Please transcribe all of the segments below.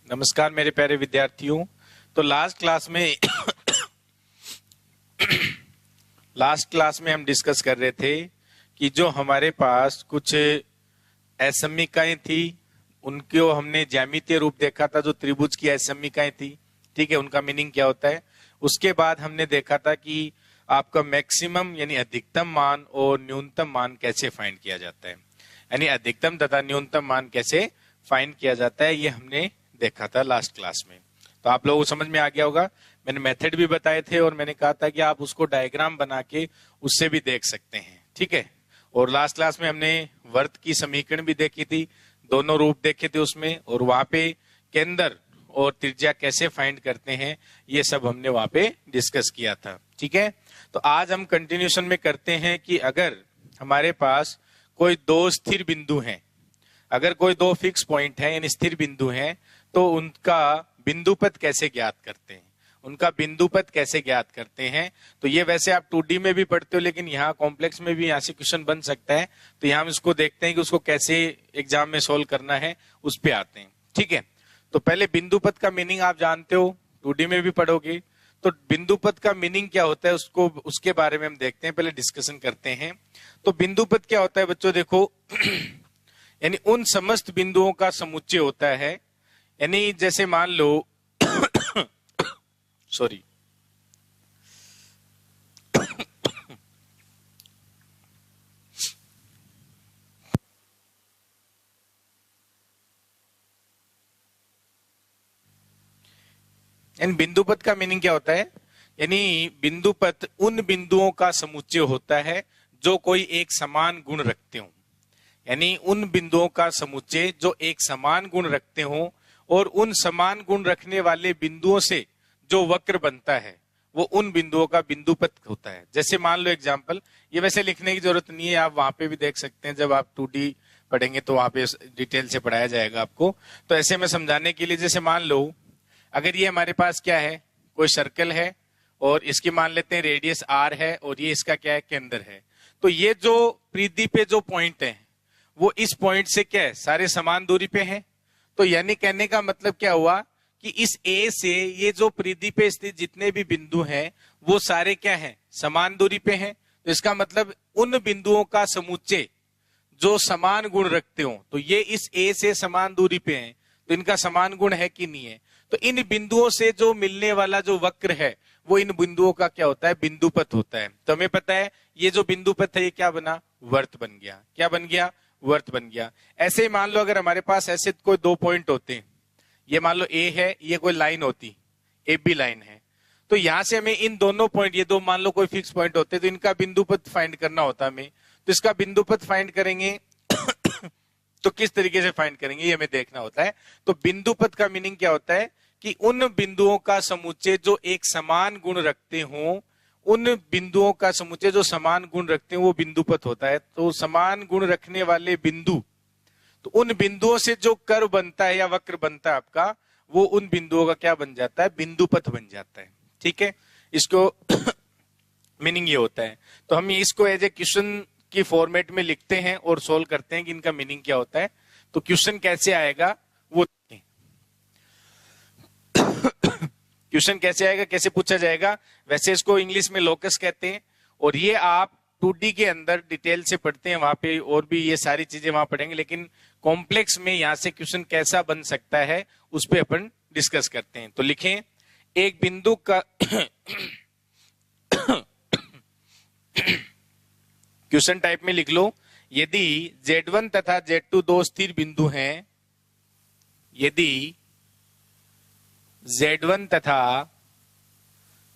नमस्कार मेरे प्यारे विद्यार्थियों। तो लास्ट क्लास में हम डिस्कस कर रहे थे कि जो हमारे पास कुछ असमीकाएं थी उनको हमने ज्यामितीय रूप देखा था, जो त्रिभुज की असमीकाएं थी। ठीक है, उनका मीनिंग क्या होता है। उसके बाद हमने देखा था कि आपका मैक्सिमम यानी अधिकतम मान और न्यूनतम मान कैसे फाइंड किया जाता है, यानी अधिकतम तथा न्यूनतम मान कैसे फाइंड किया जाता है, ये हमने देखा था लास्ट क्लास में। तो आप लोगों को समझ में आ गया होगा। मैंने मेथड भी बताए थे और मैंने कहा था कि आप उसको डायग्राम बना के उससे भी देख सकते हैं। ठीक है, और लास्ट क्लास में हमने वर्त की समीकरण भी देखी थी, दोनों रूप देखे थे उसमें, और वहां पे केंद्र और त्रिज्या कैसे फाइंड करते हैं ये सब हमने वहां पे डिस्कस किया था। ठीक है, तो आज हम कंटिन्यूशन में करते हैं कि अगर हमारे पास कोई दो स्थिर बिंदु हैं, अगर कोई दो फिक्स पॉइंट है यानी स्थिर बिंदु हैं, तो उनका बिंदुपथ कैसे ज्ञात करते हैं, उनका बिंदुपथ कैसे ज्ञात करते हैं। तो ये वैसे आप 2D में भी पढ़ते हो, लेकिन यहाँ कॉम्प्लेक्स में भी यहाँ से क्वेश्चन बन सकता है। तो यहाँ हम इसको देखते हैं कि उसको कैसे एग्जाम में सोल्व करना है, उस पे आते हैं। ठीक है, तो पहले बिंदुपथ का मीनिंग आप जानते हो, 2D में भी पढ़ोगे। तो बिंदुपथ का मीनिंग क्या होता है उसको, उसके बारे में हम देखते हैं, पहले डिस्कशन करते हैं। तो बिंदुपथ क्या होता है बच्चों, देखो यानी उन समस्त बिंदुओं का समुच्चय होता है। यानी जैसे मान लो सॉरी यानी बिंदुपथ का मीनिंग क्या होता है, यानी बिंदुपथ उन बिंदुओं का समुच्चय होता है जो कोई एक समान गुण रखते हो। यानी उन बिंदुओं का समुच्चय जो एक समान गुण रखते हो, और उन समान गुण रखने वाले बिंदुओं से जो वक्र बनता है वो उन बिंदुओं का बिंदुपथ होता है। जैसे मान लो एग्जांपल, ये वैसे लिखने की जरूरत नहीं है, आप वहां पे भी देख सकते हैं, जब आप 2D पढ़ेंगे तो वहां पे डिटेल से पढ़ाया जाएगा आपको। तो ऐसे में समझाने के लिए, जैसे मान लो अगर ये हमारे पास क्या है, कोई सर्कल है और इसकी मान लेते हैं रेडियस r है, और ये इसका क्या है, केंद्र है। तो ये जो परिधि पे जो पॉइंट है वो इस पॉइंट से क्या है, सारे समान दूरी पे हैं। तो यानी कहने का मतलब क्या हुआ कि इस A से ये जो परिधि पे स्थित जितने भी बिंदु हैं वो सारे क्या हैं, समान दूरी पे हैं। तो इसका मतलब उन बिंदुओं का समुच्चय जो समान गुण रखते हो, तो ये इस A से समान दूरी पे हैं, तो इनका समान गुण है कि नहीं है। तो इन बिंदुओं से जो मिलने वाला जो वक्र है वो इन बिंदुओं का क्या होता है, बिंदुपथ होता है। तो हमें पता है ये जो बिंदुपथ है ये क्या बना, वर्त बन गया। क्या बन गया, वर्त बन गया। ऐसे ही मान लो अगर हमारे पास ऐसे कोई दो पॉइंट होते हैं, ये मान लो ए है, ये कोई लाइन होती, ए बी लाइन है, तो यहां से हमें इन दोनों पॉइंट, ये दो मान लो कोई फिक्स पॉइंट होते, तो इनका बिंदुपथ फाइंड करना होता हमें। तो इसका बिंदुपथ फाइंड करेंगे तो किस तरीके से फाइंड करेंगे ये हमें देखना होता है। तो बिंदुपथ का मीनिंग क्या होता है कि उन बिंदुओं का समुच्चय जो एक समान गुण रखते हो, उन बिंदुओं का समुच्चय जो समान गुण रखते हैं वो बिंदुपथ होता है। तो समान गुण रखने वाले बिंदु, तो उन बिंदुओं से जो कर्व बनता है या वक्र बनता है आपका, वो उन बिंदुओं का क्या बन जाता है, बिंदुपथ बन जाता है। ठीक है, इसको मीनिंग ये होता है। तो हम इसको एज ए क्वेश्चन की फॉर्मेट में लिखते हैं और सोल्व करते हैं कि इनका मीनिंग क्या होता है। तो क्वेश्चन कैसे आएगा वो क्वेश्चन कैसे आएगा, कैसे पूछा जाएगा। वैसे इसको इंग्लिश में लोकस कहते हैं, और ये आप 2D के अंदर डिटेल से पढ़ते हैं, वहां पे और भी ये सारी चीजें वहां पढ़ेंगे, लेकिन कॉम्प्लेक्स में यहां से क्वेश्चन कैसा बन सकता है उस पर अपन डिस्कस करते हैं। तो लिखें, एक बिंदु का क्वेश्चन टाइप में लिख लो, यदि Z1 तथा Z2 दो स्थिर बिंदु हैं, यदि Z1 तथा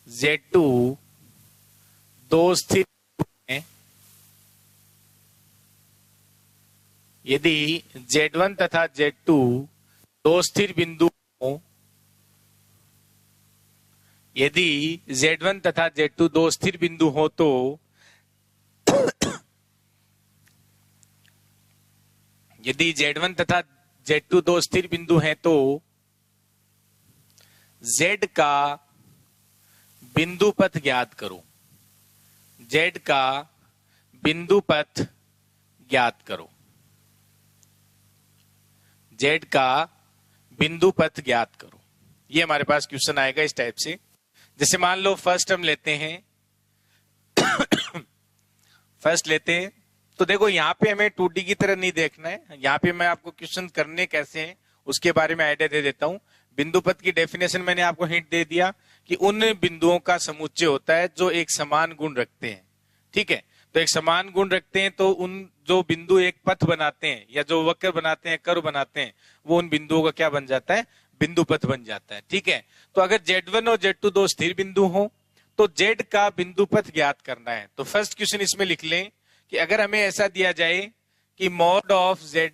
Z2 दो स्थिर हैं, यदि Z1 तथा Z2 दो स्थिर बिंदु हो, यदि Z1 तथा Z2 दो स्थिर बिंदु हो, तो यदि Z1 तथा Z2 दो स्थिर बिंदु हैं तो Z का बिंदुपथ ज्ञात करो, Z का बिंदुपथ ज्ञात करो, Z का बिंदु पथ ज्ञात करो। ये हमारे पास क्वेश्चन आएगा इस टाइप से। जैसे मान लो फर्स्ट हम लेते हैं फर्स्ट लेते हैं, तो देखो यहाँ पे हमें 2D की तरह नहीं देखना है। यहाँ पे मैं आपको क्वेश्चन करने कैसे हैं उसके बारे में आइडिया दे देता हूँ। बिंदु पथ की डेफिनेशन मैंने आपको हिंट दे दिया कि उन बिंदुओं का समुच्चय होता है जो एक समान गुण रखते हैं। ठीक है, तो एक समान गुण रखते हैं तो उन जो बिंदु एक पथ बनाते हैं या जो वक्र बनाते हैं, कर्व बनाते हैं, वो उन बिंदुओं का क्या बन जाता है? बिंदु पथ बन जाता है। ठीक है, तो अगर Z1 और Z2 दो स्थिर बिंदु हो तो Z का बिंदु पथ ज्ञात करना है। तो फर्स्ट क्वेश्चन इसमें लिख लें कि अगर हमें ऐसा दिया जाए कि mod of Z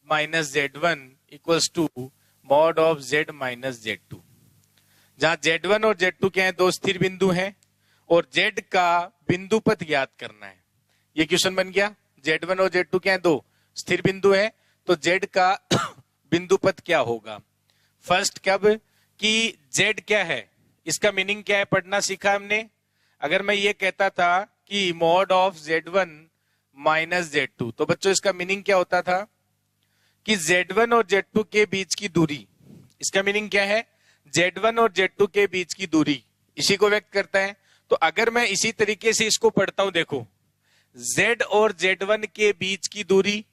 minus Z1 equals to mod of Z minus Z2, जहां Z1 और Z2 क्या है? दो स्थिर बिंदु हैं और Z का बिंदु पथ ज्ञात करना है। ये क्वेश्चन बन गया। Z1 और Z2 क्या है? दो स्थिर बिंदु है, तो Z का बिंदु पथ क्या होगा? फर्स्ट कब कि Z क्या है, इसका मीनिंग क्या है पढ़ना सीखा हमने। अगर मैं ये कहता था कि mod of Z1 minus Z2, तो बच्चों इसका मीनिंग क्या होता था कि Z1 और Z2 के बीच की दूरी, इसका मीनिंग क्या है? Z1 और Z2 के बीच की दूरी, इसी को व्यक्त करता है। तो अगर मैं इसी तरीके से इसको पढ़ता हूं, देखो Z और Z1 के बीच की दूरी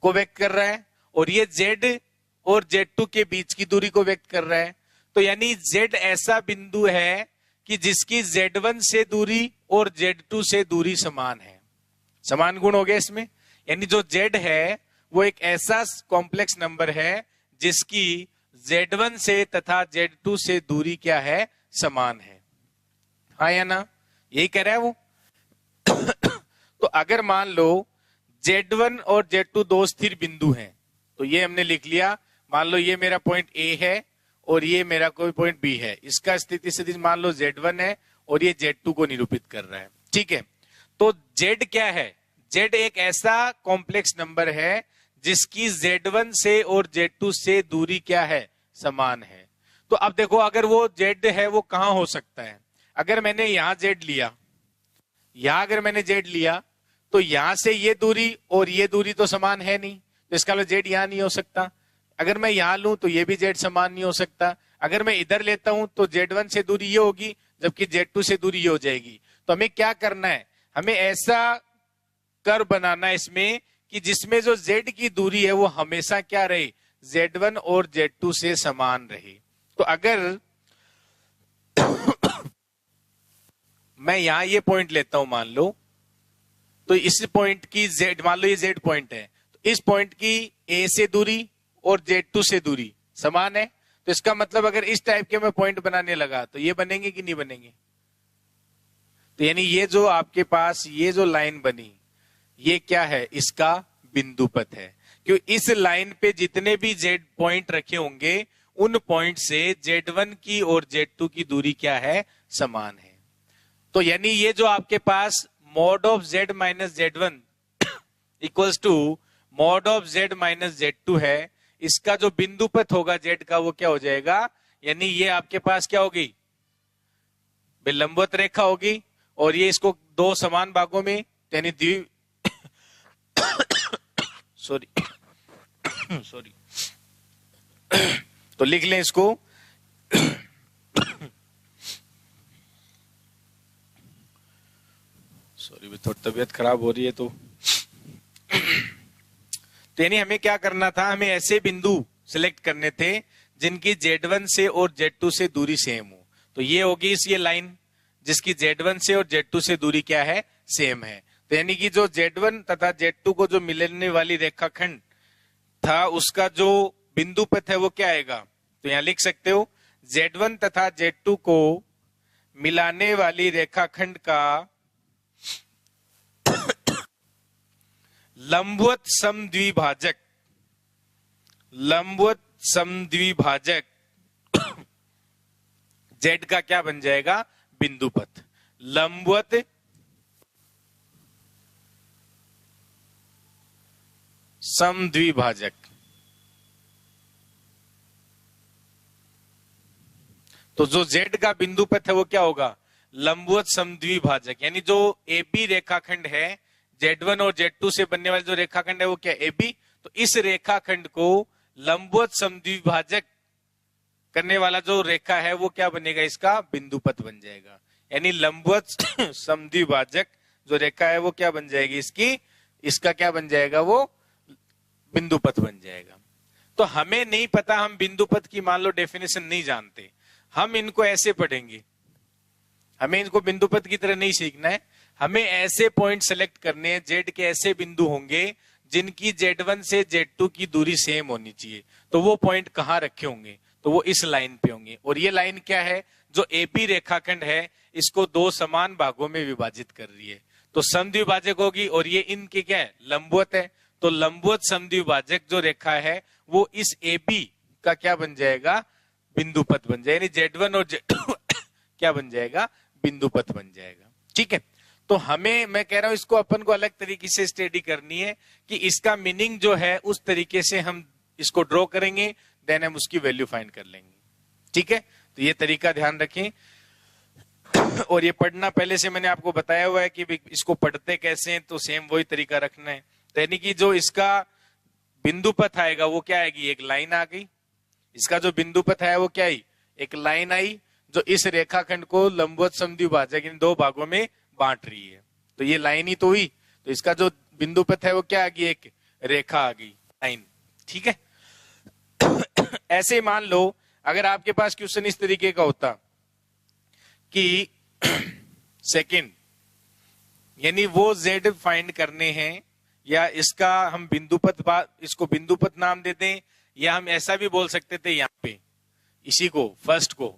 को व्यक्त कर रहा है और ये Z और Z2 के बीच की दूरी को व्यक्त कर रहा है। तो यानी Z ऐसा बिंदु है कि जिसकी Z1 से दूरी और Z2 से दूरी समान है। समान गुण हो गया इसमें, यानी जो Z है वो एक ऐसा कॉम्प्लेक्स नंबर है जिसकी Z1 से तथा Z2 से दूरी क्या है? समान है। हाँ या ना? यही कह रहा है वो। तो अगर मान लो Z1 और Z2 दो स्थिर बिंदु हैं, तो ये हमने लिख लिया। मान लो ये मेरा पॉइंट A है और ये मेरा कोई पॉइंट B है, इसका स्थिति सदिश मान लो Z1 है और ये Z2 को निरूपित कर रहा है। ठीक है, तो Z क्या है? Z एक ऐसा कॉम्प्लेक्स नंबर है जिसकी Z1 से और Z2 से दूरी क्या है? समान है। तो अब देखो अगर वो Z है वो कहां हो सकता है? अगर मैंने यहां Z लिया, यहां अगर मैंने Z लिया तो यहां से ये दूरी और ये दूरी तो समान है नहीं, तो इसका मतलब Z यहां नहीं हो सकता। अगर मैं यहां लूं तो ये भी Z समान नहीं हो सकता। अगर मैं इधर लेता हूं तो Z1 से दूरी ये होगी जबकि Z2 से दूरी ये हो जाएगी। तो हमें क्या करना है? हमें ऐसा कर्व बनाना है इसमें कि जिसमें जो Z की दूरी है वो हमेशा क्या रहे? Z1 और Z2 से समान रहे। तो अगर मैं यहां ये पॉइंट लेता हूं मान लो, तो इस पॉइंट की Z, मान लो ये Z पॉइंट है, तो इस पॉइंट की A से दूरी और Z2 से दूरी समान है। तो इसका मतलब अगर इस टाइप के मैं पॉइंट बनाने लगा तो ये बनेंगे कि नहीं बनेंगे? तो यानी ये जो आपके पास ये जो लाइन बनी ये क्या है? इसका बिंदु पथ है। क्यों? इस लाइन पे जितने भी Z पॉइंट रखे होंगे उन पॉइंट से Z1 की और Z2 की दूरी क्या है? समान है। तो यानी ये जो आपके पास mod of Z minus Z1 equals to mod of Z minus Z2 है, इसका जो बिंदु पथ होगा Z का वो क्या हो जाएगा? यानी ये आपके पास क्या होगी? लंबवत रेखा होगी और ये इसको दो समान भागों में यानी द्वि सॉरी तो लिख लें इसको सॉरी थोड़ी तबीयत खराब हो रही है। तो यानी हमें क्या करना था? हमें ऐसे बिंदु सिलेक्ट करने थे जिनकी Z1 से और Z2 से दूरी सेम हो। तो ये होगी इस ये लाइन जिसकी Z1 से और Z2 से दूरी क्या है? सेम है। तो यानी कि जो Z1 तथा Z2 को जो मिलने वाली रेखाखंड था उसका जो बिंदु पथ है वो क्या आएगा? तो यहां लिख सकते हो Z1 तथा Z2 को मिलाने वाली रेखाखंड का लंबवत समद्विभाजक, लंबवत समद्विभाजक Z का क्या बन जाएगा? बिंदु पथ। लंबवत समद्विभाजक। तो जो Z का बिंदु पथ है वो क्या होगा? लंबवत समद्विभाजक। यानी जो AB रेखाखंड है Z1 और Z2 से बनने वाले जो रेखाखंड है वो क्या? AB। तो इस रेखाखंड को लंबवत समद्विभाजक करने वाला जो रेखा है वो क्या बनेगा, इसका बिंदु पथ बन जाएगा। यानी लंबवत समद्विभाजक जो रेखा है वो क्या बन जाएगी, इसका क्या बन जाएगा, वो बिंदु पथ बन जाएगा। तो हमें नहीं पता, हम बिंदु पथ की मान लो डेफिनेशन नहीं जानते, हम इनको ऐसे पढ़ेंगे। हमें इनको बिंदु पथ की तरह नहीं सीखना है, हमें ऐसे पॉइंट सेलेक्ट करने हैं, जेड के ऐसे बिंदु होंगे जिनकी Z1 से Z2 की दूरी सेम होनी चाहिए। तो वो पॉइंट कहाँ रखे होंगे, तो वो इस लाइन पे होंगे। और ये लाइन क्या है, जो एपी रेखाखंड है इसको दो समान भागों में विभाजित कर रही है, तो समद्विभाजक होगी। और ये इनके क्या है, लंबवत है, तो लंबवत समद्विभाजक जो रेखा है वो इस एबी का क्या बन जाएगा, बिंदु पथ बन जाएगा। यानी Z1 और Z2 क्या बन जाएगा, बिंदु पथ बन जाएगा। ठीक है, तो हमें, मैं कह रहा हूं इसको अपन को अलग तरीके से स्टडी करनी है कि इसका मीनिंग जो है उस तरीके से हम इसको ड्रॉ करेंगे, देन हम उसकी वैल्यू फाइंड कर लेंगे। ठीक है, तो ये तरीका ध्यान रखें। और ये पढ़ना पहले से मैंने आपको बताया हुआ है कि इसको पढ़ते कैसे हैं, तो सेम वही तरीका रखना है। तो यानी कि जो इसका बिंदु पथ आएगा वो क्या आएगी, एक लाइन आ गई। इसका जो बिंदु पथ है वो क्या आई, एक लाइन आई जो इस रेखाखंड को लंबवत समद्विभाजक इन दो भागों में बांट रही है। तो ये लाइन ही तो हुई, तो इसका जो बिंदु पथ है वो क्या आ गई, एक रेखा आ गई, लाइन। ठीक है, ऐसे मान लो अगर आपके पास क्वेश्चन इस तरीके का होता कि सेकंड, यानी वो जेड फाइंड करने हैं, या इसका हम बिंदु पथ, इसको बिंदु पथ नाम देते हैं, या हम ऐसा भी बोल सकते थे यहाँ पे इसी को, फर्स्ट को,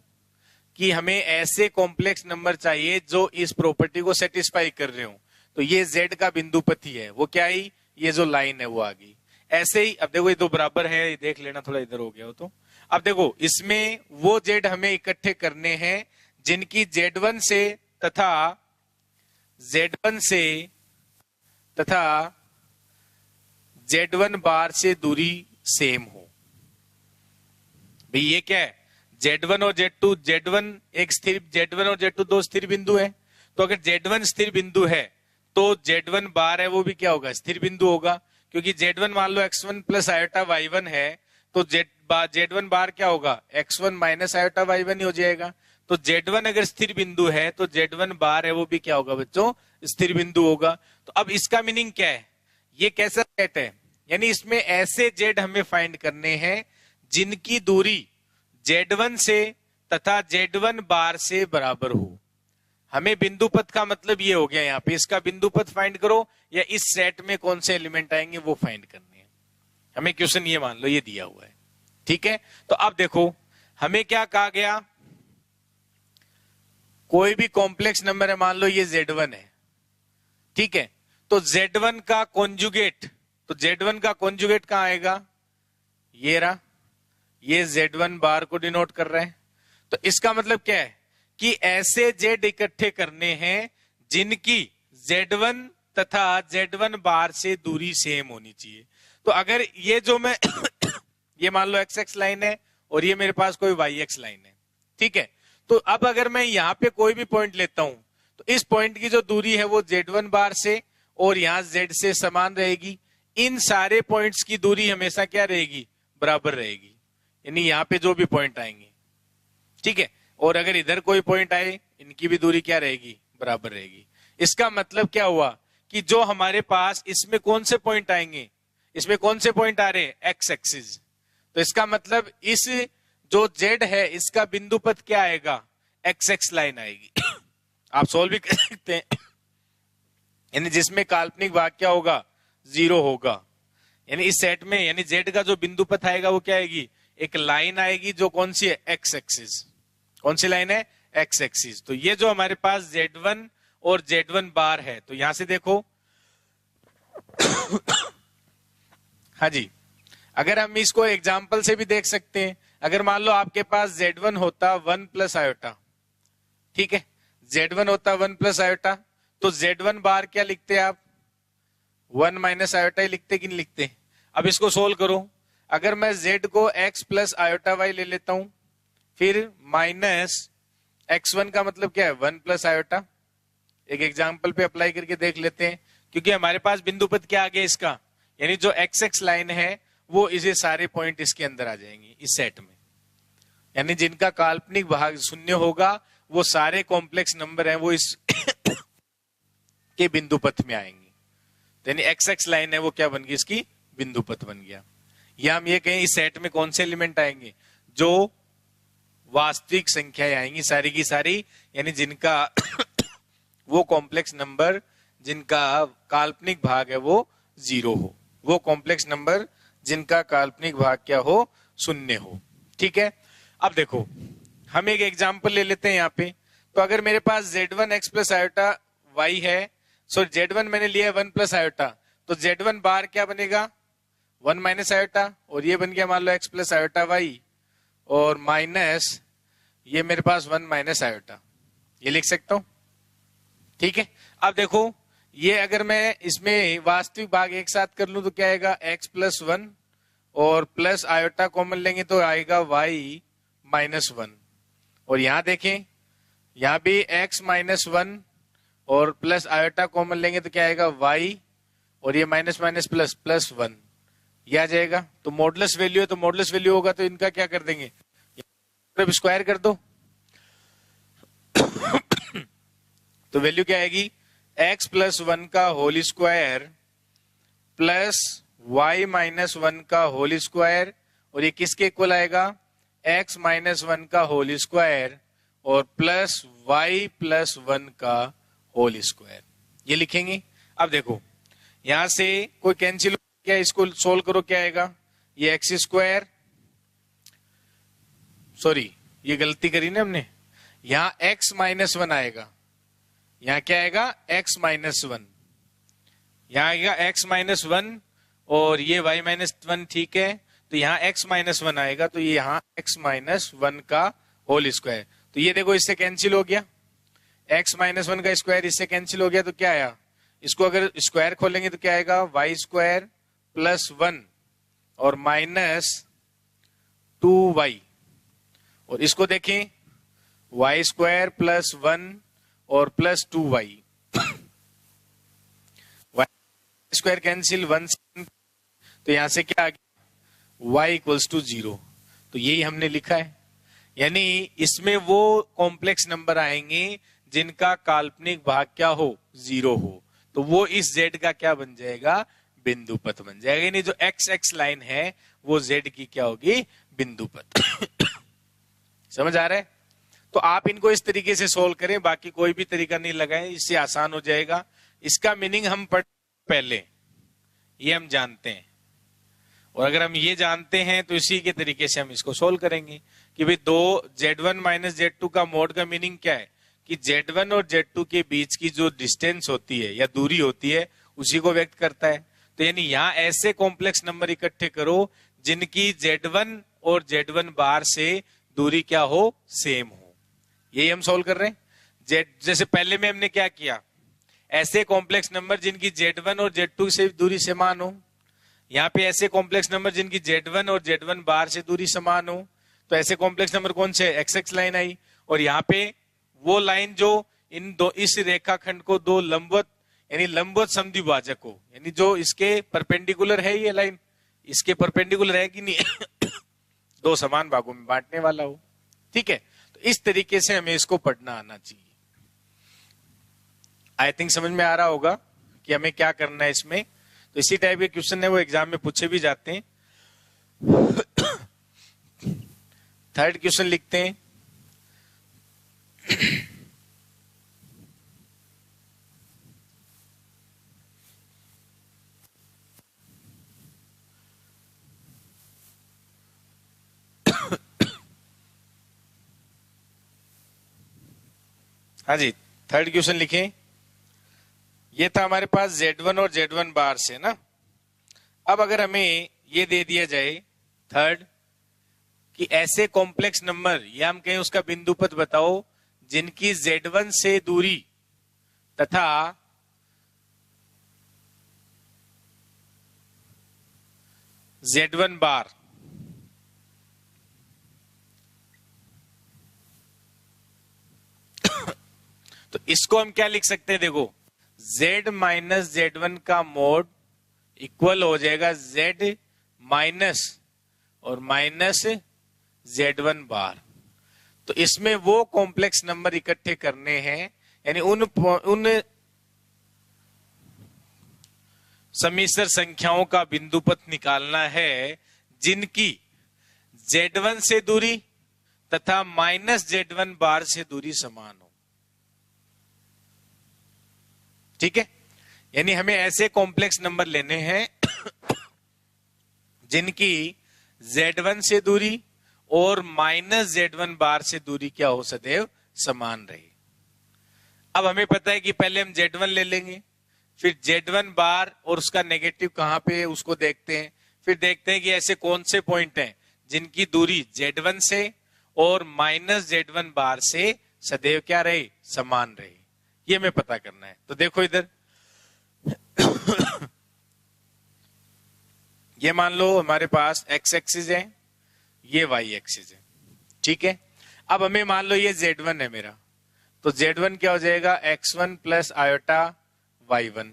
कि हमें ऐसे कॉम्प्लेक्स नंबर चाहिए जो इस प्रॉपर्टी को सेटिस्फाई कर रहे हो। तो ये जेड का बिंदु पथ ही है, वो क्या आई, ये जो लाइन है वो आ गई। ऐसे ही अब देखो ये तो बराबर है, देख लेना, थोड़ा इधर हो गया हो तो। अब देखो इसमें वो जेड हमें इकट्ठे करने हैं जिनकी Z1 से तथा Z1 बार से दूरी सेम हो। भाई ये क्या है, Z1 और Z2, Z1 एक स्थिर, Z1 और Z2 दो स्थिर बिंदु है। तो अगर Z1 स्थिर बिंदु है तो Z1 बार है वो भी क्या होगा, स्थिर बिंदु होगा। क्योंकि Z1 मान लो x1 प्लस आयोटा y1 है, तो Z1 बार क्या होगा, x1 माइनस आयोटा y1 ही हो जाएगा। तो Z1 अगर स्थिर बिंदु है तो Z1 बार है वो भी क्या होगा बच्चों, स्थिर बिंदु होगा। तो अब इसका मीनिंग क्या है, ये कैसा सेट है, यानी इसमें ऐसे Z हमें फाइंड करने हैं जिनकी दूरी Z1 से तथा Z1 बार से बराबर हो। हमें बिंदु पथ का मतलब ये हो गया, यहाँ पे इसका बिंदु पथ फाइंड करो या इस सेट में कौन से एलिमेंट आएंगे वो फाइंड करने हैं। हमें क्वेश्चन ये मान लो ये दिया हुआ है। ठीक है, तो अब देखो हमें क्या कहा गया, कोई भी कॉम्प्लेक्स नंबर है, मान लो ये Z1 है। ठीक है, तो Z1 का कॉन्जुगेट, तो Z1 का कॉन्जुगेट कहां आएगा, ये रहा, ये Z1 बार को डिनोट कर रहा है। तो इसका मतलब क्या है कि ऐसे Z इकट्ठे करने हैं जिनकी Z1 तथा Z1 बार से दूरी सेम होनी चाहिए। तो अगर ये जो मैं ये मान लो XX लाइन है और ये मेरे पास कोई YX लाइन है। ठीक है, तो अब अगर मैं यहाँ पे कोई भी पॉइंट लेता हूं तो इस पॉइंट की जो दूरी है वो Z1 बार से और यहां Z से समान रहेगी। इन सारे पॉइंट्स की दूरी हमेशा क्या रहेगी, बराबर रहेगी, यानी यहाँ पे जो भी पॉइंट आएंगे। ठीक है, और अगर इधर कोई पॉइंट आए इनकी भी दूरी क्या रहेगी, बराबर रहेगी। इसका मतलब क्या हुआ कि जो हमारे पास इसमें कौन से पॉइंट आएंगे, इसमें कौन से पॉइंट आ रहे हैं, एक्स एक्सिस। तो इसका मतलब इस जो Z है इसका बिंदु पथ क्या आएगा, एक्स एक्स लाइन आएगी। आप सोल्व भी कर सकते हैं, यानी जिसमें काल्पनिक भाग क्या होगा, 0 होगा। यानी इस सेट में, यानी Z का जो बिंदु पथ आएगा वो क्या आएगी, एक लाइन आएगी जो कौन सी है, एक्स एक्सिस। कौन सी लाइन है, एक्स एक्सिस। तो ये जो हमारे पास Z1 और Z1 बार है, तो यहां से देखो हाँ जी, अगर हम इसको एग्जाम्पल से भी देख सकते हैं। अगर मान लो आपके पास Z1 होता 1 प्लस आयोटा, ठीक है, Z1 होता 1 प्लस आयोटा, तो Z1 बार क्या लिखते हैं आप, 1 माइनस आयोटा ही लिखते कि नहीं लिखते। अब इसको सोल्व करो, अगर मैं Z को x प्लस आयोटा y ले लेता हूं, फिर माइनस x1 का मतलब क्या है, 1 प्लस आयोटा। एक एग्जाम्पल पे अप्लाई करके देख लेते हैं, क्योंकि हमारे पास बिंदु पथ क्या आ गया इसका, यानी जो x एक्स लाइन है वो इसे सारे पॉइंट इसके अंदर आ जाएंगे इस सेट में। यानी जिनका काल्पनिक भाग शून्य होगा वो सारे कॉम्प्लेक्स नंबर हैं वो इस के बिंदु पथ में आएंगे। तो यानी एक्स एक्स लाइन है वो क्या बन गई, इसकी बिंदु पथ बन गया। या हम ये कहें इस सेट में कौन से एलिमेंट आएंगे, जो वास्तविक संख्याएं आएंगी सारी की सारी, यानी जिनका वो कॉम्प्लेक्स नंबर जिनका काल्पनिक भाग है वो 0 हो, वो कॉम्प्लेक्स नंबर जिनका काल्पनिक भाग क्या हो, शून्य हो। ठीक है, अब देखो हम एक एग्जांपल ले लेते हैं यहाँ पे। तो अगर मेरे पास z1 x plus iota y है, सो z1 मैंने लिया है 1 प्लस आयोटा, तो z1 बार क्या बनेगा 1 माइनस आयोटा, और ये बन गया मान लो x प्लस आयोटा y, और माइनस ये मेरे पास 1 माइनस आयोटा, ये लिख सकता हूं। ठीक है, अब देखो ये अगर मैं इसमें वास्तविक भाग एक साथ कर लूं तो क्या आएगा x प्लस 1 और प्लस आयोटा कॉमन लेंगे तो आएगा y माइनस 1, और यहां देखें यहां भी x माइनस 1 और प्लस आयोटा कॉमन लेंगे तो क्या आएगा y, और ये माइनस माइनस प्लस प्लस 1, ये आ जाएगा। तो मॉडुलस वैल्यू है तो मॉडुलस वैल्यू होगा तो इनका क्या कर देंगे, स्क्वायर कर दो। तो वैल्यू क्या आएगी x प्लस 1 का whole square plus y minus 1 का होल स्क्वायर, और ये किसके इक्वल आएगा x माइनस 1 का होल स्क्वायर और प्लस y प्लस 1 का होल स्क्वायर, ये लिखेंगे। अब देखो यहां से कोई कैंसिल, क्या इसको सोल्व करो क्या आएगा, ये एक्स स्क्वायर, सॉरी ये गलती करी ना हमने, यहां x माइनस 1 आएगा, यहां क्या आएगा x माइनस 1, यहां आएगा x माइनस 1 और ये y माइनस 1। ठीक है, तो यहाँ x माइनस 1 आएगा, तो ये यहाँ x माइनस 1 का होल स्क्वायर, तो ये देखो इससे कैंसिल हो गया, x माइनस 1 का स्क्वायर इससे कैंसिल हो गया, तो क्या आया, इसको अगर स्क्वायर खोलेंगे तो क्या आएगा y स्क्वायर प्लस 1 और माइनस 2y, और इसको देखें y स्क्वायर प्लस 1 और plus 2y, y square cancel 1, तो यहां से क्या आ गया y इक्वल्स टू 0, तो यही हमने लिखा है। यानी इसमें वो कॉम्प्लेक्स नंबर आएंगे जिनका काल्पनिक भाग क्या हो 0 हो, तो वो इस z का क्या बन जाएगा, बिंदु पथ बन जाएगा। यानी जो x x लाइन है वो z की क्या होगी, बिंदु पथ। समझ आ रहा है? तो आप इनको इस तरीके से सोल्व करें, बाकी कोई भी तरीका नहीं लगाएं, इससे आसान हो जाएगा। इसका मीनिंग हम पढ़ पहले, ये हम जानते हैं, और अगर हम ये जानते हैं तो इसी के तरीके से हम इसको सोल्व करेंगे कि भाई दो z1 माइनस z2 का मोड का मीनिंग क्या है, कि z1 और z2 के बीच की जो डिस्टेंस होती है या दूरी होती है उसी को व्यक्त करता है। तो यानी यहां ऐसे कॉम्प्लेक्स नंबर इकट्ठे करो जिनकी z1 और z1 बार से दूरी क्या हो, सेम हो, यही हम सोल्व कर रहे हैं। जैसे पहले में हमने क्या किया, ऐसे कॉम्प्लेक्स नंबर जिनकी z1 और z2 से दूरी समान हो, यहाँ पे ऐसे कॉम्प्लेक्स नंबर जिनकी z1 और z1 बार से दूरी समान हो, तो ऐसे कॉम्प्लेक्स नंबर कौन से, एक्स एक्स लाइन आई, और यहाँ पे वो लाइन जो इस रेखाखंड को दो लंबवत यानी लंबवत समद्विभाजक हो, यानी जो इसके परपेंडिकुलर है, ये लाइन इसके परपेंडिकुलर है कि नहीं दो समान भागों में बांटने वाला हो। ठीक है, तो इस तरीके से हमें इसको पढ़ना आना चाहिए। आई थिंक समझ में आ रहा होगा कि हमें क्या करना है इसमें। तो इसी टाइप के क्वेश्चन है वो एग्जाम में पूछे भी जाते हैं। थर्ड क्वेश्चन लिखते हैं, हाँ जी थर्ड क्वेश्चन लिखें। ये था हमारे पास z1 और z1 बार से ना। अब अगर हमें ये दे दिया जाए थर्ड कि ऐसे कॉम्प्लेक्स नंबर, या हम कहें उसका बिंदु पथ बताओ जिनकी z1 से दूरी तथा z1 बार तो इसको हम क्या लिख सकते हैं, देखो z माइनस z1 का मोड इक्वल हो जाएगा z माइनस और माइनस Z1 बार। तो इसमें वो कॉम्प्लेक्स नंबर इकट्ठे करने हैं, यानी उन समिश्र संख्याओं का बिंदुपथ निकालना है जिनकी Z1 से दूरी तथा माइनस Z1 बार से दूरी समान हो। ठीक है, यानी हमें ऐसे कॉम्प्लेक्स नंबर लेने हैं जिनकी Z1 से दूरी और माइनस Z1 बार से दूरी क्या हो, सदैव समान रहे। अब हमें पता है कि पहले हम Z1 ले लेंगे, फिर Z1 बार और उसका नेगेटिव कहां पे है उसको देखते हैं, फिर देखते हैं कि ऐसे कौन से पॉइंट हैं जिनकी दूरी Z1 से और माइनस Z1 बार से सदैव क्या रहे, समान रहे। ये हमें पता करना है। तो देखो इधर ये मान लो हमारे पास x एक्सिस है, ये y एक्सिस है। ठीक है, अब हमें मान लो ये Z1 है मेरा, तो Z1 क्या हो जाएगा, x1 plus iota y1।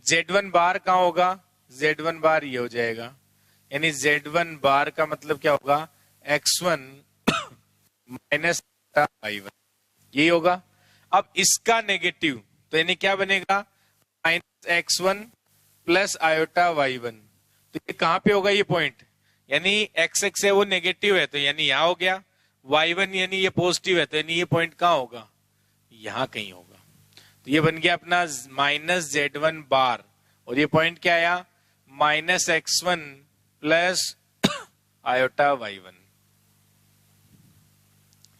Z1 बार कहां होगा, Z1 बार ये हो जाएगा, यानी Z1 बार का मतलब क्या होगा, x1 माइनस y1, यही होगा। अब इसका नेगेटिव तो यानी क्या बनेगा, minus x1 plus iota y1। तो ये कहां पे होगा, ये पॉइंट, यानी x एक्स है वो नेगेटिव है तो यानी यहां हो गया, y1 यानी ये पॉजिटिव है तो यानी ये पॉइंट कहां होगा, यहां कहीं होगा। तो ये बन गया अपना माइनस Z1 बार, और ये पॉइंट क्या आया, minus x1 plus iota y1।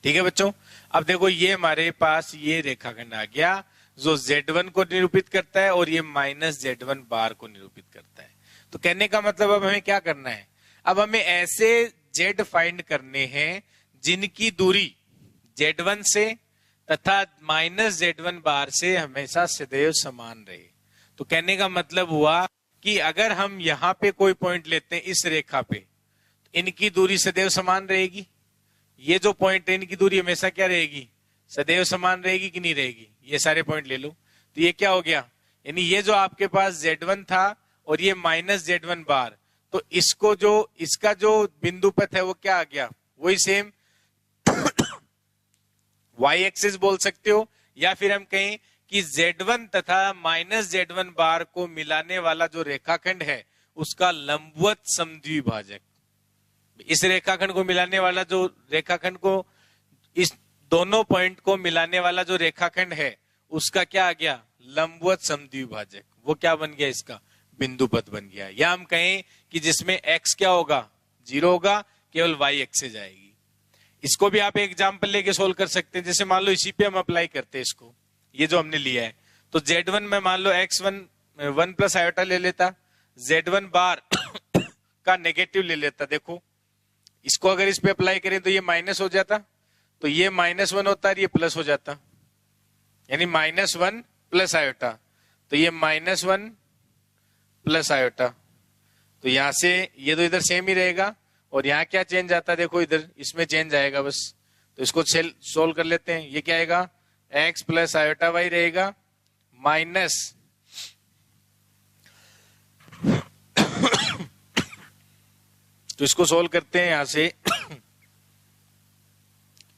ठीक है बच्चों, अब देखो ये हमारे पास ये रेखाखंड आ गया जो Z1 को निरूपित करता है और ये माइनस Z1 बार को निरूपित करता है। तो कहने का मतलब अब हमें क्या करना है, अब हमें ऐसे Z फाइंड करने हैं जिनकी दूरी Z1 से तथा माइनस Z1 बार से हमेशा सदैव समान रहे। तो कहने का मतलब हुआ कि अगर हम यहाँ पे कोई पॉइंट लेते हैं इस रेखा पे, तो इनकी दूरी सदैव समान रहेगी। ये जो पॉइंट है इनकी दूरी हमेशा क्या रहेगी, सदैव समान रहेगी कि नहीं रहेगी। ये सारे पॉइंट ले लो, तो ये क्या हो गया, यानी ये जो आपके पास Z1 था और ये माइनस Z1 बार, तो इसको जो इसका जो बिंदुपथ है वो क्या आ गया, वही सेम y एक्सिस बोल सकते हो, या फिर हम कहें कि Z1 तथा माइनस Z1 बार को मिलाने वाला जो रेखाखंड है उसका लंबवत समद्विभाजक। इस रेखाखंड को मिलाने वाला जो रेखाखंड को, इस दोनों पॉइंट को मिलाने वाला जो रेखाखंड है उसका क्या आ गया, लंबवत समद्विभाजक। वो क्या बन गया, इसका बिंदुपथ बन गया। या हम कहें कि जिसमें x क्या होगा, 0 होगा, केवल y एक्सिस जाएगी। इसको भी आप एक एग्जाम्पल लेके सोल्व कर सकते हैं। जैसे मान लो इसी पे हम अप्लाई करते हैं इसको, ये जो हमने लिया है, तो Z1 में मान लो x1 1 प्लस आयोटा ले लेता, Z1 बार का नेगेटिव ले लेता। देखो इसको अगर इस पे अप्लाई करें तो ये माइनस हो जाता, तो ये -1 होता है, ये प्लस हो जाता, यानी -1 प्लस आयोटा, तो ये -1 प्लस आयोटा। तो यहां से ये तो इधर सेम ही रहेगा, और यहाँ क्या चेंज आता है, देखो इधर इसमें चेंज आएगा बस। तो इसको सोल्व कर लेते हैं। ये क्या आएगा, x प्लस आयोटा y रहेगा माइनस तो इसको सोल्व करते हैं, यहां से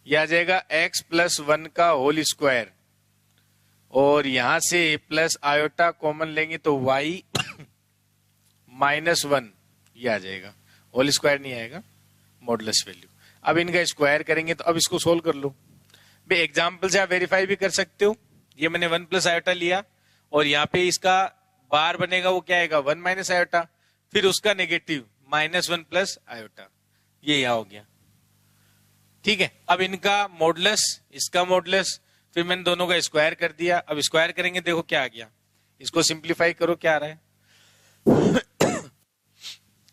यह आ जाएगा x प्लस 1 का होल स्क्वायर, और यहां से प्लस आयोटा कॉमन लेंगे तो y -1 ये आ जाएगा, होल स्क्वायर नहीं आएगा, मॉडुलस वैल्यू। अब इनका स्क्वायर करेंगे तो अब इसको सोल्व कर लो। भाई एग्जाम्पल से आप वेरीफाई भी कर सकते हो। ये मैंने 1 प्लस आयोटा लिया और यहाँ पे इसका बार बनेगा वो क्या आएगा, 1 माइनस आयोटा, फिर उसका नेगेटिव -1 प्लस आयोटा, ये यहाँ हो गया। ठीक है, अब इनका मॉडुलस, इसका मॉडुलस, फिर मैंने दोनों का स्क्वायर कर दिया। अब स्क्वायर करेंगे, देखो क्या आ गया, इसको सिंप्लीफाई करो क्या आ रहा है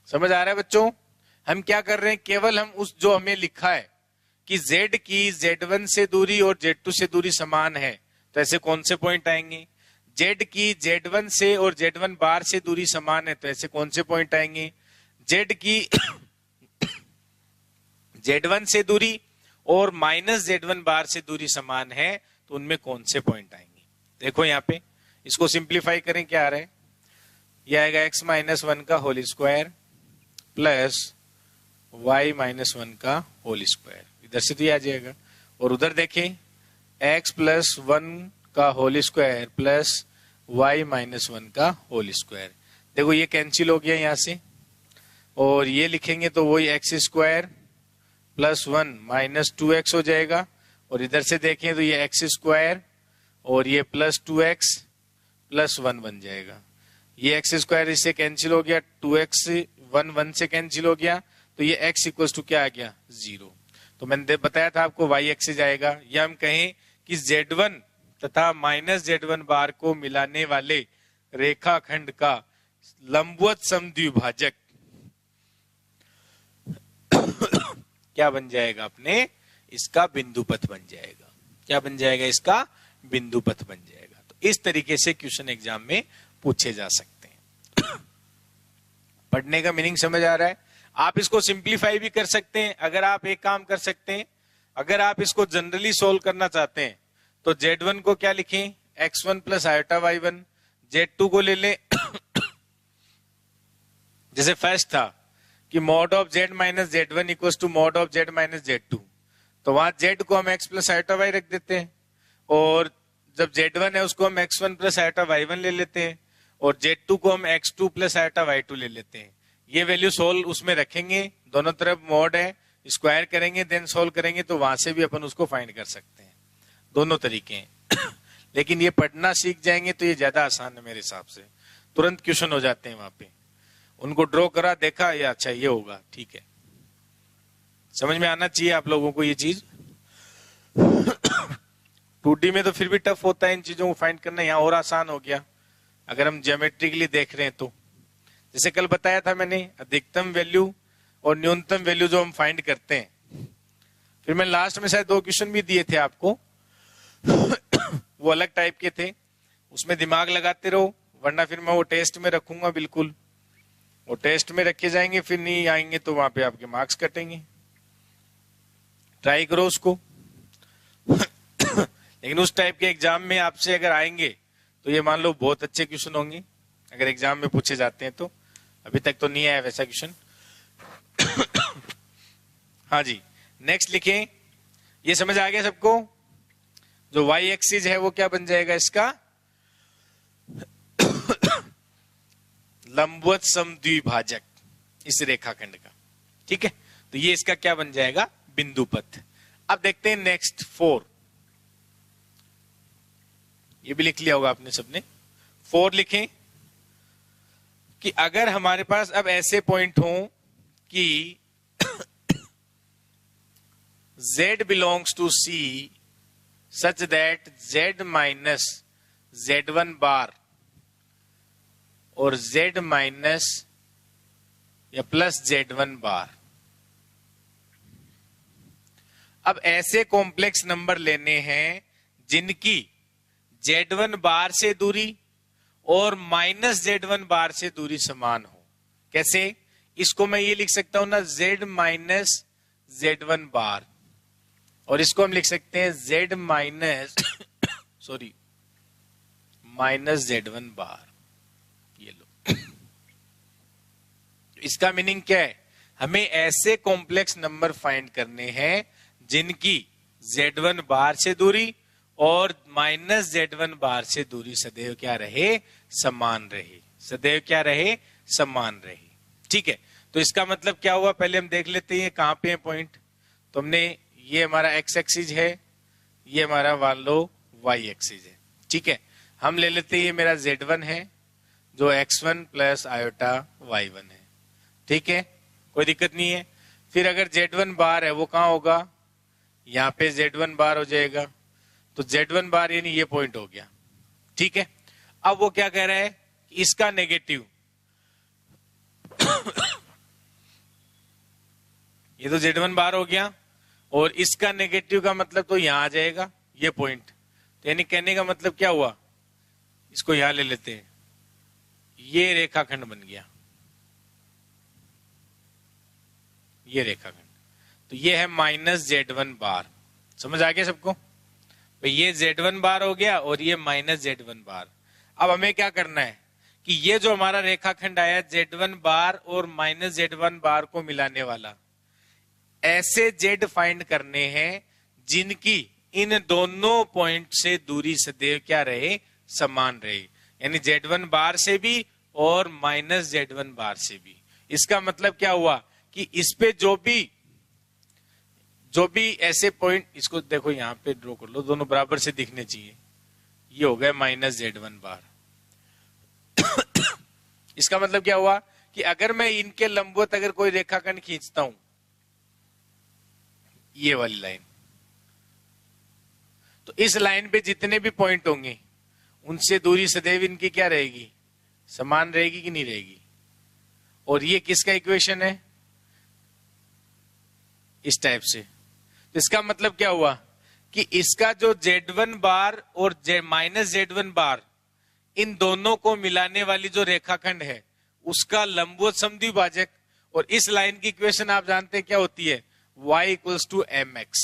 समझ आ रहा है बच्चों। हम क्या कर रहे हैं, केवल हम उस जो हमें लिखा है कि Z की Z1 से दूरी और Z2 से दूरी समान है, तो ऐसे कौन से पॉइंट आएंगे। Z की Z1 से और Z1 बार से दूरी समान है, तो ऐसे कौन से पॉइंट आएंगे। Z की Z1 से दूरी और माइनस Z1 बार से दूरी समान है, तो उनमें कौन से पॉइंट आएंगे। देखो यहाँ पे इसको सिंप्लीफाई करें, क्या आ रहा है, यह आएगा x -1 का whole square plus y minus 1 का होल स्क्वायर, इधर से तो ये आ जाएगा। और उधर देखें x प्लस 1 का whole square plus y minus 1 का होल स्क्वायर। देखो ये कैंसिल हो गया यहाँ से, और ये लिखेंगे तो वही x square plus 1 minus 2x हो जाएगा। और इधर से देखें तो ये एक्स स्क्वायर और ये प्लस 2x प्लस 1 बन जाएगा। ये एक्स स्क्वायर इससे कैंसिल हो गया, 2x 1 से कैंसिल हो गया, तो ये x इक्वल टू क्या आ गया 0। तो मैंने बताया था आपको y एक्सिस आएगा, या हम कहें कि Z1 तथा माइनस Z1 बार को मिलाने वाले रेखाखंड का लंबवत समद्विभाजक क्या बन जाएगा अपने, इसका बिंदुपथ बन जाएगा। क्या बन जाएगा, इसका बिंदुपथ बन जाएगा। तो इस तरीके से क्वेश्चन एग्जाम में पूछे जा सकते हैं। पढ़ने का मीनिंग समझ आ रहा है? आप इसको सिंप्लीफाई भी कर सकते हैं। अगर आप एक काम कर सकते हैं, अगर आप इसको जनरली सोल्व करना चाहते हैं तो Z1 को क्या लिखें, x1 plus iota y1, Z2 को ले लें जैसे फर्स्ट था कि mod of z minus Z1 equal to mod of z minus Z2, तो वहां z को हम x प्लस आयोटा y रख देते हैं, और जब Z1 है उसको हम x1 प्लस आयोटा y1 ले लेते हैं, और Z2 को हम x2 प्लस आयोटा y2 ले लेते हैं। ये वैल्यू सोल्व उसमें रखेंगे, दोनों तरफ मॉड है, स्क्वायर करेंगे देन सोल्व करेंगे, तो वहां से भी अपन उसको फाइंड कर सकते हैं। दोनों तरीके हैं। लेकिन ये पढ़ना सीख जाएंगे तो ये ज्यादा आसान है मेरे हिसाब से, तुरंत क्वेश्चन हो जाते हैं वहां पे। उनको ड्रॉ करा, देखा ये अच्छा ये होगा, ठीक है, समझ में आना चाहिए आप लोगों को ये चीज। 2D में तो फिर भी टफ होता है इन चीजों को फाइंड करना, यहाँ और आसान हो गया अगर हम ज्योमेट्रिकली देख रहे हैं तो। जैसे कल बताया था मैंने, अधिकतम वैल्यू और न्यूनतम वैल्यू जो हम फाइंड करते हैं, फिर मैं लास्ट में शायद 2 क्वेश्चन भी दिए थे आपको वो अलग टाइप के थे, उसमें दिमाग लगाते रहो, वरना फिर मैं वो टेस्ट में रखूंगा, बिल्कुल वो टेस्ट में रखे जाएंगे, फिर नहीं आएंगे तो वहां पे आपके मार्क्स कटेंगे। ट्राई करो उसको। लेकिन उस टाइप के एग्जाम में आपसे अगर आएंगे तो ये मान लो बहुत अच्छे क्वेश्चन होंगे, अगर एग्जाम में पूछे जाते हैं तो। अभी तक तो नहीं आया वैसा क्वेश्चन। हाँ जी, नेक्स्ट लिखें। ये समझ आ गया सबको? जो y एक्सिस है वो क्या बन जाएगा, इसका लंबवत समद्विभाजक इस रेखाखंड का, ठीक है। तो ये इसका क्या बन जाएगा, बिंदुपथ। अब देखते हैं नेक्स्ट 4। ये भी लिख लिया होगा आपने सबने। 4 लिखें कि अगर हमारे पास अब ऐसे पॉइंट हो कि z belongs to C such that z minus z1 बार और z माइनस या प्लस z1 बार, अब ऐसे कॉम्प्लेक्स नंबर लेने हैं जिनकी z1 बार से दूरी और माइनस z1 बार से दूरी समान हो। कैसे? इसको मैं ये लिख सकता हूं ना, z माइनस z1 बार, और इसको हम लिख सकते हैं z minus sorry minus z1 बार। ये लो। इसका मीनिंग क्या है? हमें ऐसे कॉम्प्लेक्स नंबर फाइंड करने हैं जिनकी z1 बार से दूरी और माइनस z1 बार से दूरी सदैव क्या रहे, समान रहे। सदैव क्या रहे, समान रहे। ठीक है, तो इसका मतलब क्या हुआ, पहले हम देख लेते हैं कहां पे है पॉइंट। तो हमने, ये हमारा x एक्सिस है, ये हमारा मान लो y एक्सिस है। ठीक है, हम ले लेते हैं ये मेरा z1 है जो x1 प्लस आयोटा y1 है। ठीक है, कोई दिक्कत नहीं है। फिर अगर z1 बार है वो कहां होगा, यहाँ पे z1 बार हो जाएगा, तो z1 बार यानी ये पॉइंट हो गया। ठीक है, अब वो क्या कह रहा है कि इसका नेगेटिव ये तो z1 बार हो गया, और इसका नेगेटिव का मतलब तो यहां आ जाएगा ये पॉइंट। तो यानी कहने का मतलब क्या हुआ, इसको यहां ले लेते हैं, ये रेखाखंड बन गया, ये रेखाखंड। तो ये है माइनस z1 बार। समझ आ गया सबको? भाई ये z1 बार हो गया और ये माइनस z1 बार। अब हमें क्या करना है कि ये जो हमारा रेखाखंड आया Z1 बार और माइनस Z1 बार को मिलाने वाला, ऐसे Z फाइंड करने हैं जिनकी इन दोनों पॉइंट से दूरी सदैव क्या रहे, समान रहे, यानी Z1 बार से भी और माइनस Z1 बार से भी। इसका मतलब क्या हुआ कि इस पे जो भी ऐसे पॉइंट, इसको देखो यहां पे ड्रॉ कर लो, दोनों बराबर से दिखने चाहिए, ये हो गया माइनस Z1 बार। इसका मतलब क्या हुआ कि अगर मैं इनके लंबवत अगर कोई रेखाखंड खींचता हूं, ये वाली लाइन, तो इस लाइन पे जितने भी पॉइंट होंगे उनसे दूरी सदैव इनकी क्या रहेगी, समान रहेगी कि नहीं रहेगी। और ये किसका इक्वेशन है, इस टाइप से। तो इसका मतलब क्या हुआ कि इसका जो Z1 बार और माइनस Z1 बार, इन दोनों को मिलाने वाली जो रेखाखंड है उसका लंबवत समद्विभाजक, और इस लाइन की इक्वेशन आप जानते हैं क्या होती है, y equals to mx,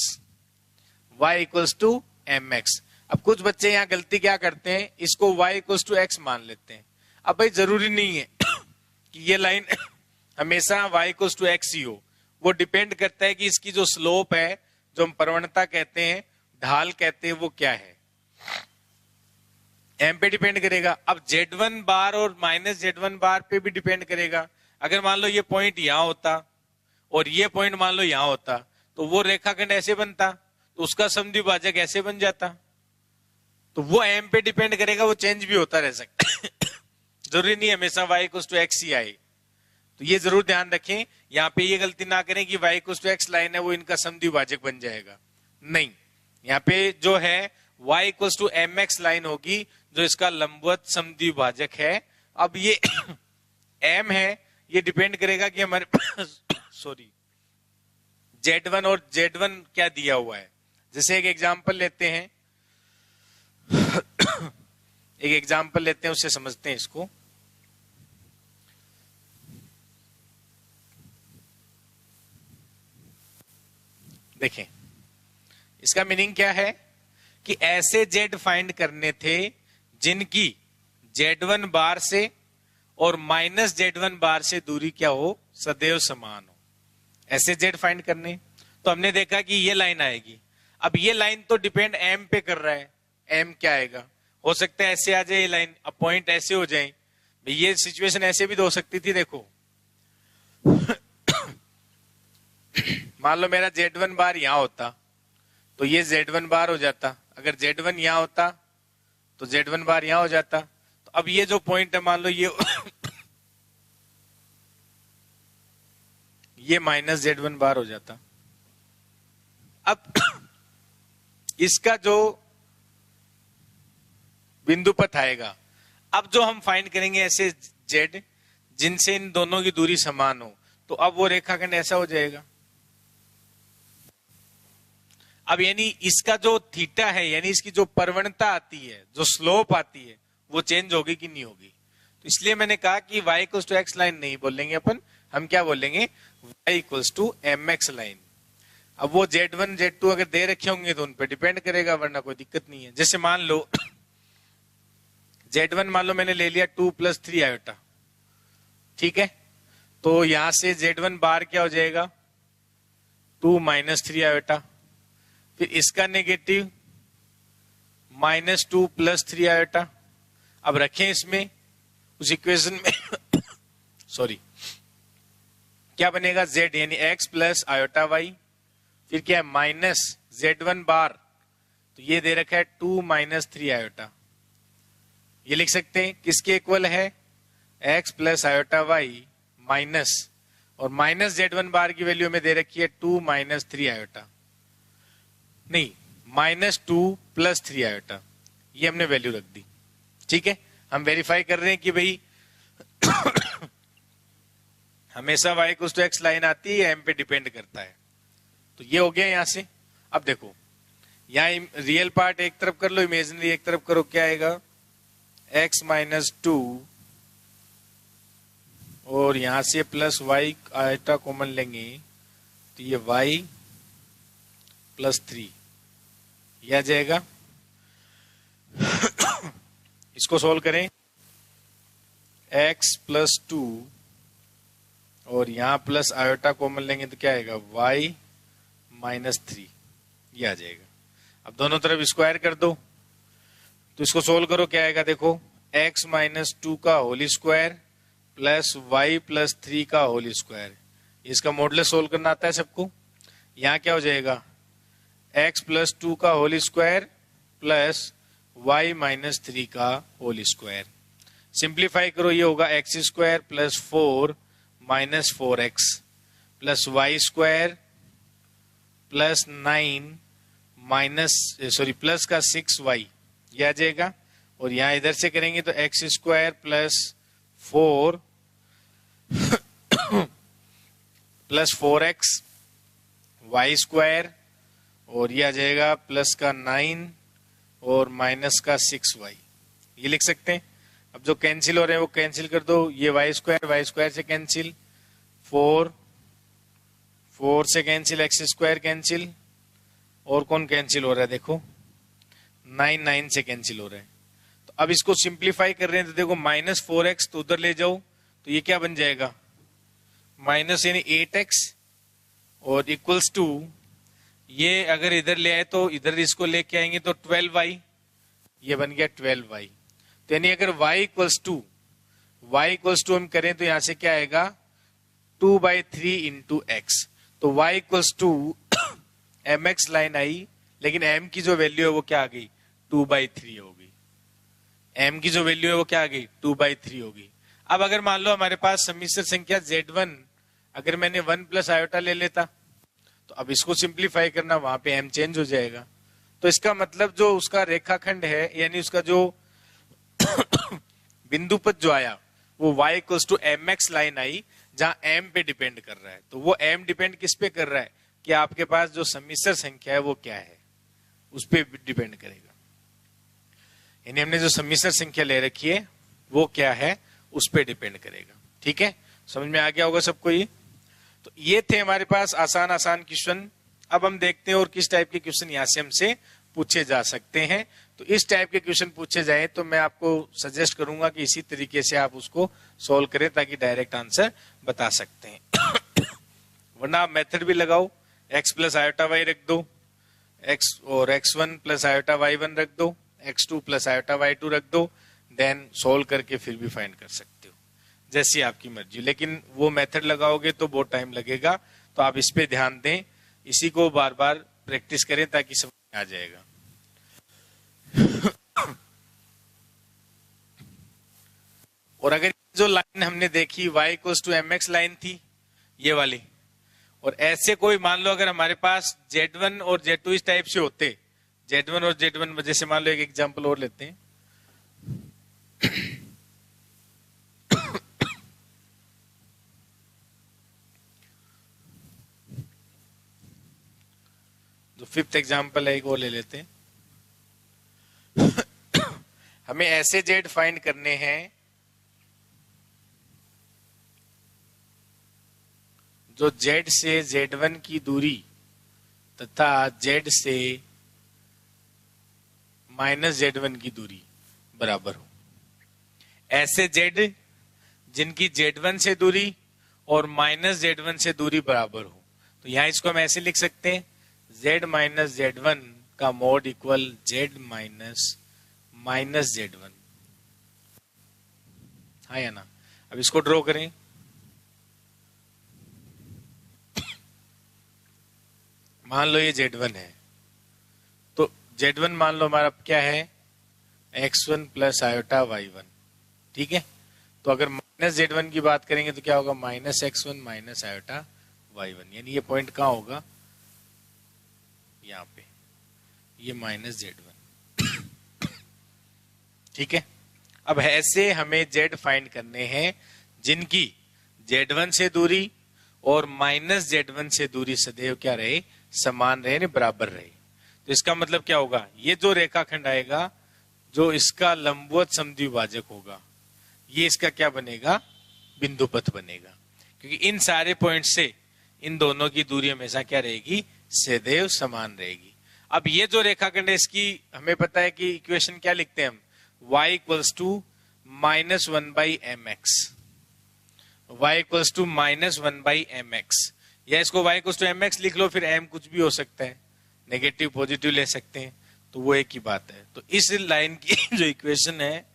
y equals to mx। अब कुछ बच्चे यहां गलती क्या करते हैं, इसको y इक्वल्स टू x मान लेते हैं। अब भाई जरूरी नहीं है कि ये लाइन हमेशा y इक्वल्स टू x ही हो, वो डिपेंड करता है कि इसकी जो स्लोप है, जो हम प्रवणता कहते हैं, ढाल कहते हैं, वो क्या है, m पे डिपेंड करेगा। अब Z1 बार और माइनस Z1 बार पे भी डिपेंड करेगा। अगर मान लो ये पॉइंट यहां होता और ये पॉइंट मान लो यहां होता, तो वो रेखाखंड ऐसे बनता, तो उसका समद्विभाजक ऐसे बन जाता। तो वो m पे डिपेंड करेगा, वो चेंज भी होता रह सकता जरूरी नहीं हमेशा y इक्वल्स टू x ही आए। तो ये जरूर ध्यान रखें, यहाँ पे ये गलती ना करें कि y equals to x line है वो इनका समद्विभाजक बन जाएगा, नहीं। यहाँ पे जो है y equals to mx line होगी जो इसका लंबवत समद्विभाजक है। अब ये m है, ये डिपेंड करेगा कि हमारे पास सॉरी Z1 और Z1 क्या दिया हुआ है। जैसे एक एग्जांपल लेते हैं एक एग्जांपल लेते हैं, उससे समझते हैं इसको। देखें इसका मीनिंग क्या है कि ऐसे Z फाइंड करने थे जिनकी Z1 बार से और माइनस Z1 बार से दूरी क्या हो, सदैव समान हो। ऐसे Z फाइंड करने, तो हमने देखा कि ये लाइन आएगी। अब ये लाइन तो डिपेंड m पे कर रहा है, m क्या आएगा, हो सकता है ऐसे आ जाए ये लाइन, अब पॉइंट ऐसे हो जाए। ये सिचुएशन ऐसे भी तो हो सकती थी, देखो मान लो मेरा Z1 बार यहां होता तो ये Z1 बार हो जाता, अगर Z1 यहां होता तो Z1 बार यहां हो जाता। तो अब ये जो पॉइंट है मान लो ये माइनस Z1 बार हो जाता। अब इसका जो बिंदु पथ आएगा, अब जो हम फाइंड करेंगे ऐसे Z जिनसे इन दोनों की दूरी समान हो, तो अब वो रेखाखंड ऐसा हो जाएगा। अब यानी इसका जो थीटा है, यानी इसकी जो प्रवणता आती है, जो स्लोप आती है, वो चेंज होगी कि नहीं होगी। तो इसलिए मैंने कहा कि y equals to x line नहीं बोलेंगे अपन, हम क्या बोलेंगे, y equals to mx line. अब वो Z1 Z2 अगर दे रखे होंगे तो उन पर डिपेंड करेगा, वरना कोई दिक्कत नहीं है। जैसे मान लो Z1 मान लो मैंने ले लिया 2 + 3 आयोटा, ठीक है, तो यहां से Z1 बार क्या हो जाएगा, 2 - 3 आयोटा, फिर इसका नेगेटिव -2 + 3 आयोटा। अब रखें इसमें उस इक्वेशन में सॉरी क्या बनेगा, Z यानी x प्लस आयोटा y, फिर क्या है माइनस Z1 बार, तो ये दे रखा है 2 - 3 आयोटा। ये लिख सकते हैं किसके इक्वल है, x plus iota y minus, और माइनस Z1 बार की वैल्यू में दे रखी है 2 - 3 आयोटा, नहीं -2 + 3 आयोटा, ये हमने वैल्यू रख दी। ठीक है, हम वेरीफाई कर रहे हैं कि भाई हमेशा y equals to x line आती है, m पे डिपेंड करता है। तो ये हो गया यहां से। अब देखो यहाँ रियल पार्ट एक तरफ कर लो, इमेजिनरी एक तरफ करो, क्या आएगा, x - 2 और यहां से प्लस y आयोटा कॉमन लेंगे तो ये y + 3 यह आ जाएगा। इसको सोल्व करें x प्लस 2 और यहां प्लस आयोटा कॉमन लेंगे तो क्या आएगा y माइनस 3, ये आ जाएगा। अब दोनों तरफ स्क्वायर कर दो तो इसको सोल्व करो, क्या आएगा देखो, x माइनस 2 का whole square plus y plus 3 का होल स्क्वायर। इसका मॉडुलस सोल्व करना आता है सबको। यहाँ क्या हो जाएगा, x प्लस 2 का whole square plus y minus 3 का होल स्क्वायर। सिंप्लीफाई करो, ये होगा x square plus 4 minus 4x plus y square plus 9 minus plus का 6y, ये आ जाएगा। और यहाँ इधर से करेंगे तो x square plus 4 plus 4x y square और ये आ जाएगा प्लस का 9 और माइनस का 6y, ये लिख सकते हैं। अब जो कैंसिल हो रहे हैं वो कैंसिल कर दो, ये y स्क्वायर से कैंसिल, 4 से कैंसिल, x स्क्वायर कैंसिल और कौन कैंसिल हो रहा है देखो, 9 से कैंसिल हो रहा है। तो अब इसको सिंप्लीफाई कर रहे हैं तो देखो माइनस 4x तो उधर ले जाओ तो ये क्या बन जाएगा, माइनस यानी 8x और इक्वल्स टू, ये अगर इधर ले आए तो इधर इसको लेके आएंगे तो 12y, ये बन गया 12y। तो यानी अगर y इक्वल्स टू हम करें तो यहां से क्या आएगा 2/3 इंटू एक्स। तो y equals to mx line आई, लेकिन m की जो वैल्यू है वो क्या आ गई 2/3 होगी। m की जो वैल्यू है वो क्या आ गई 2/3 होगी। अब अगर मान लो हमारे पास सम्मिश्र संख्या z1, अगर मैंने 1 प्लस आयोटा ले लेता तो अब इसको सिंप्लीफाई करना, वहां पे m चेंज हो जाएगा। तो इसका मतलब जो उसका रेखाखंड है यानी उसका जो बिंदु पद जो आया वो y equals to mx line आई, जहां m पे डिपेंड कर रहा है। तो वो m डिपेंड किस पे कर रहा है कि आपके पास जो सम्मिश्र संख्या है वो क्या है, उस पे डिपेंड करेगा। यानी हमने जो सम्मिश्र संख्या ले रखी है वो क्या है उस पे डिपेंड करेगा। ठीक है, समझ में आ गया होगा सबको ये। तो ये थे हमारे पास आसान क्वेश्चन। अब हम देखते हैं और किस टाइप के क्वेश्चन यहाँ से हमसे पूछे जा सकते हैं। तो इस टाइप के क्वेश्चन पूछे जाए तो मैं आपको सजेस्ट करूंगा कि इसी तरीके से आप उसको सॉल्व करें ताकि डायरेक्ट आंसर बता सकते हैं। वरना आप मेथड भी लगाओ, x प्लस आयोटा y रख दो, x और x1 प्लस आयोटा y1 रख दो, x2 प्लस आयोटा y2 रख दो, देन सोल्व करके फिर भी फाइंड कर सकते हो, जैसी आपकी मर्जी। लेकिन वो मेथड लगाओगे तो बहुत टाइम लगेगा, तो आप इस पे ध्यान दें, इसी को बार बार प्रैक्टिस करें ताकि समझ में आ जाएगा। और अगर जो लाइन हमने देखी y equals to mx line थी ये वाली, और ऐसे कोई मान लो अगर हमारे पास z1 और z2 इस टाइप से होते, z1 और z1 जैसे मान लो एक एग्जांपल और लेते हैं। जो फिफ्थ एग्जांपल है एक और ले लेते हैं। हमें ऐसे z फाइंड करने हैं जो z से z1 की दूरी तथा z से माइनस z1 की दूरी बराबर हो। ऐसे z जिनकी z1 से दूरी और माइनस z1 से दूरी बराबर हो। तो यहां इसको हम ऐसे लिख सकते हैं, z माइनस z1 का mode equal z minus minus z1। हाँ या ना। अब इसको ड्रॉ करें, मान लो ये z1 है, तो z1 मान लो हमारा क्या है x1 प्लस आयोटा y1। ठीक है, तो अगर माइनस z1 की बात करेंगे तो क्या होगा minus x1 minus iota y1, यानी ये पॉइंट कहाँ होगा यहाँ पे, ये माइनस z1। ठीक है, अब ऐसे हमें z फाइंड करने हैं जिनकी z1 से दूरी और माइनस z1 से दूरी सदैव क्या रहे, समान रहे, बराबर रहे। तो इसका मतलब क्या होगा, ये जो रेखाखंड आएगा जो इसका लंबवत समद्विभाजक होगा, ये इसका क्या बनेगा, बिंदु पथ बनेगा, क्योंकि इन सारे पॉइंट से इन दोनों की दूरी हमेशा क्या रहेगी, सदैव समान रहेगी। अब ये जो रेखाखंड है इसकी हमें पता है कि इक्वेशन क्या लिखते हैं हम, y equals to -1/mx, y equals to -1/mx, या इसको y इक्वल्स टू mx लिख लो, फिर m कुछ भी हो सकता है, नेगेटिव पॉजिटिव ले सकते हैं, तो वो एक ही बात है। तो इस लाइन की जो इक्वेशन है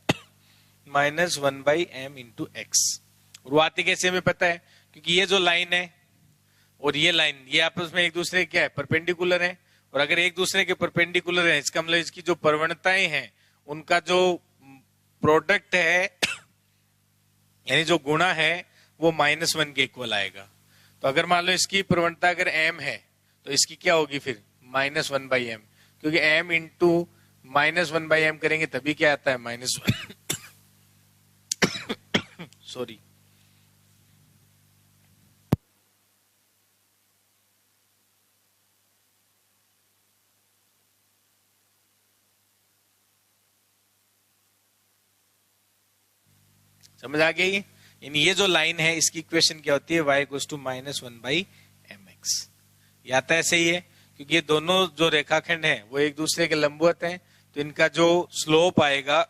-1/m इंटू x, और वो आती कैसे हमें पता है, क्योंकि ये जो लाइन है और ये लाइन, ये आपस में एक दूसरे क्या है, परपेंडिकुलर है, और अगर एक दूसरे के परपेंडिकुलर है, इसका मतलब इसकी जो प्रवणताएं हैं उनका जो प्रोडक्ट है यानी जो गुणा है वो -1 के इक्वल आएगा। तो अगर मान लो इसकी प्रवणता अगर m है तो इसकी क्या होगी फिर -1/m, क्योंकि m इंटू -1/m करेंगे तभी क्या आता है -1 सॉरी। समझ आ गई? यानी ये जो लाइन है इसकी इक्वेशन क्या होती है, y इक्वल्स टू -1/mx। ये आता है सही है, क्योंकि ये दोनों जो रेखाखंड हैं वो एक दूसरे के लंबवत हैं, तो इनका जो स्लोप आएगा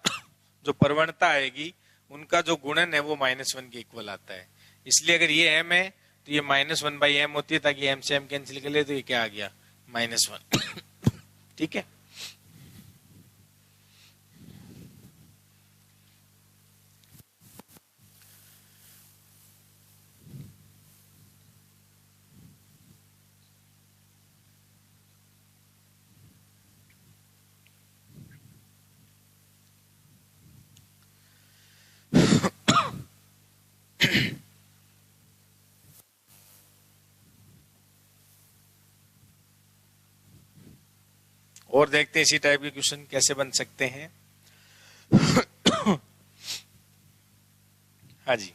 जो प्रवणता आएगी उनका जो गुणन है वो -1 के इक्वल आता है। इसलिए अगर ये m है तो ये -1/m होती है, ताकि m से m कैंसिल कर ले तो ये क्या आ गया -1 ठीक है। और देखते हैं इसी टाइप के क्वेश्चन कैसे बन सकते हैं। हाँ जी,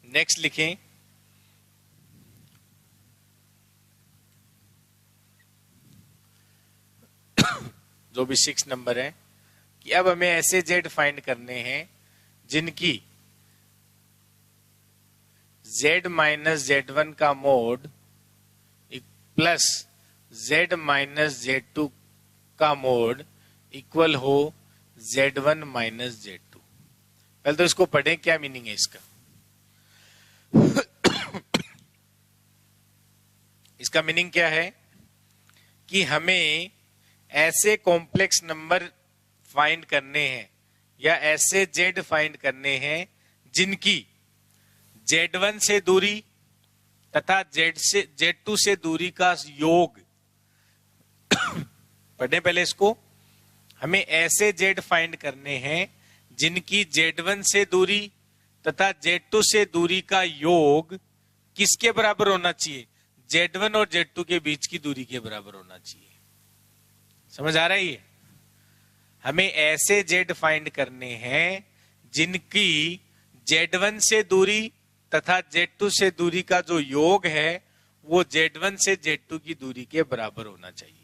नेक्स्ट लिखें। जो भी 6 नंबर है कि अब हमें ऐसे जेड फाइंड करने हैं जिनकी z माइनस z1 का mode plus z minus z2 का मोड इक्वल हो z1 माइनस z2। पहले तो इसको पढ़ें, क्या मीनिंग है इसका। इसका मीनिंग क्या है कि हमें ऐसे कॉम्प्लेक्स नंबर फाइंड करने हैं या ऐसे जेड फाइंड करने हैं जिनकी z1 से दूरी तथा z2 से दूरी का योग पढ़े पहले इसको। हमें ऐसे जेड फाइंड करने हैं जिनकी z1 से दूरी तथा z2 से दूरी का योग किसके बराबर होना चाहिए, z1 और z2 के बीच की दूरी के बराबर होना चाहिए। समझ आ रही है? हमें ऐसे जेड फाइंड करने हैं जिनकी z1 से दूरी तथा z2 से दूरी का जो योग है वो z1 से z2 की दूरी के बराबर होना चाहिए।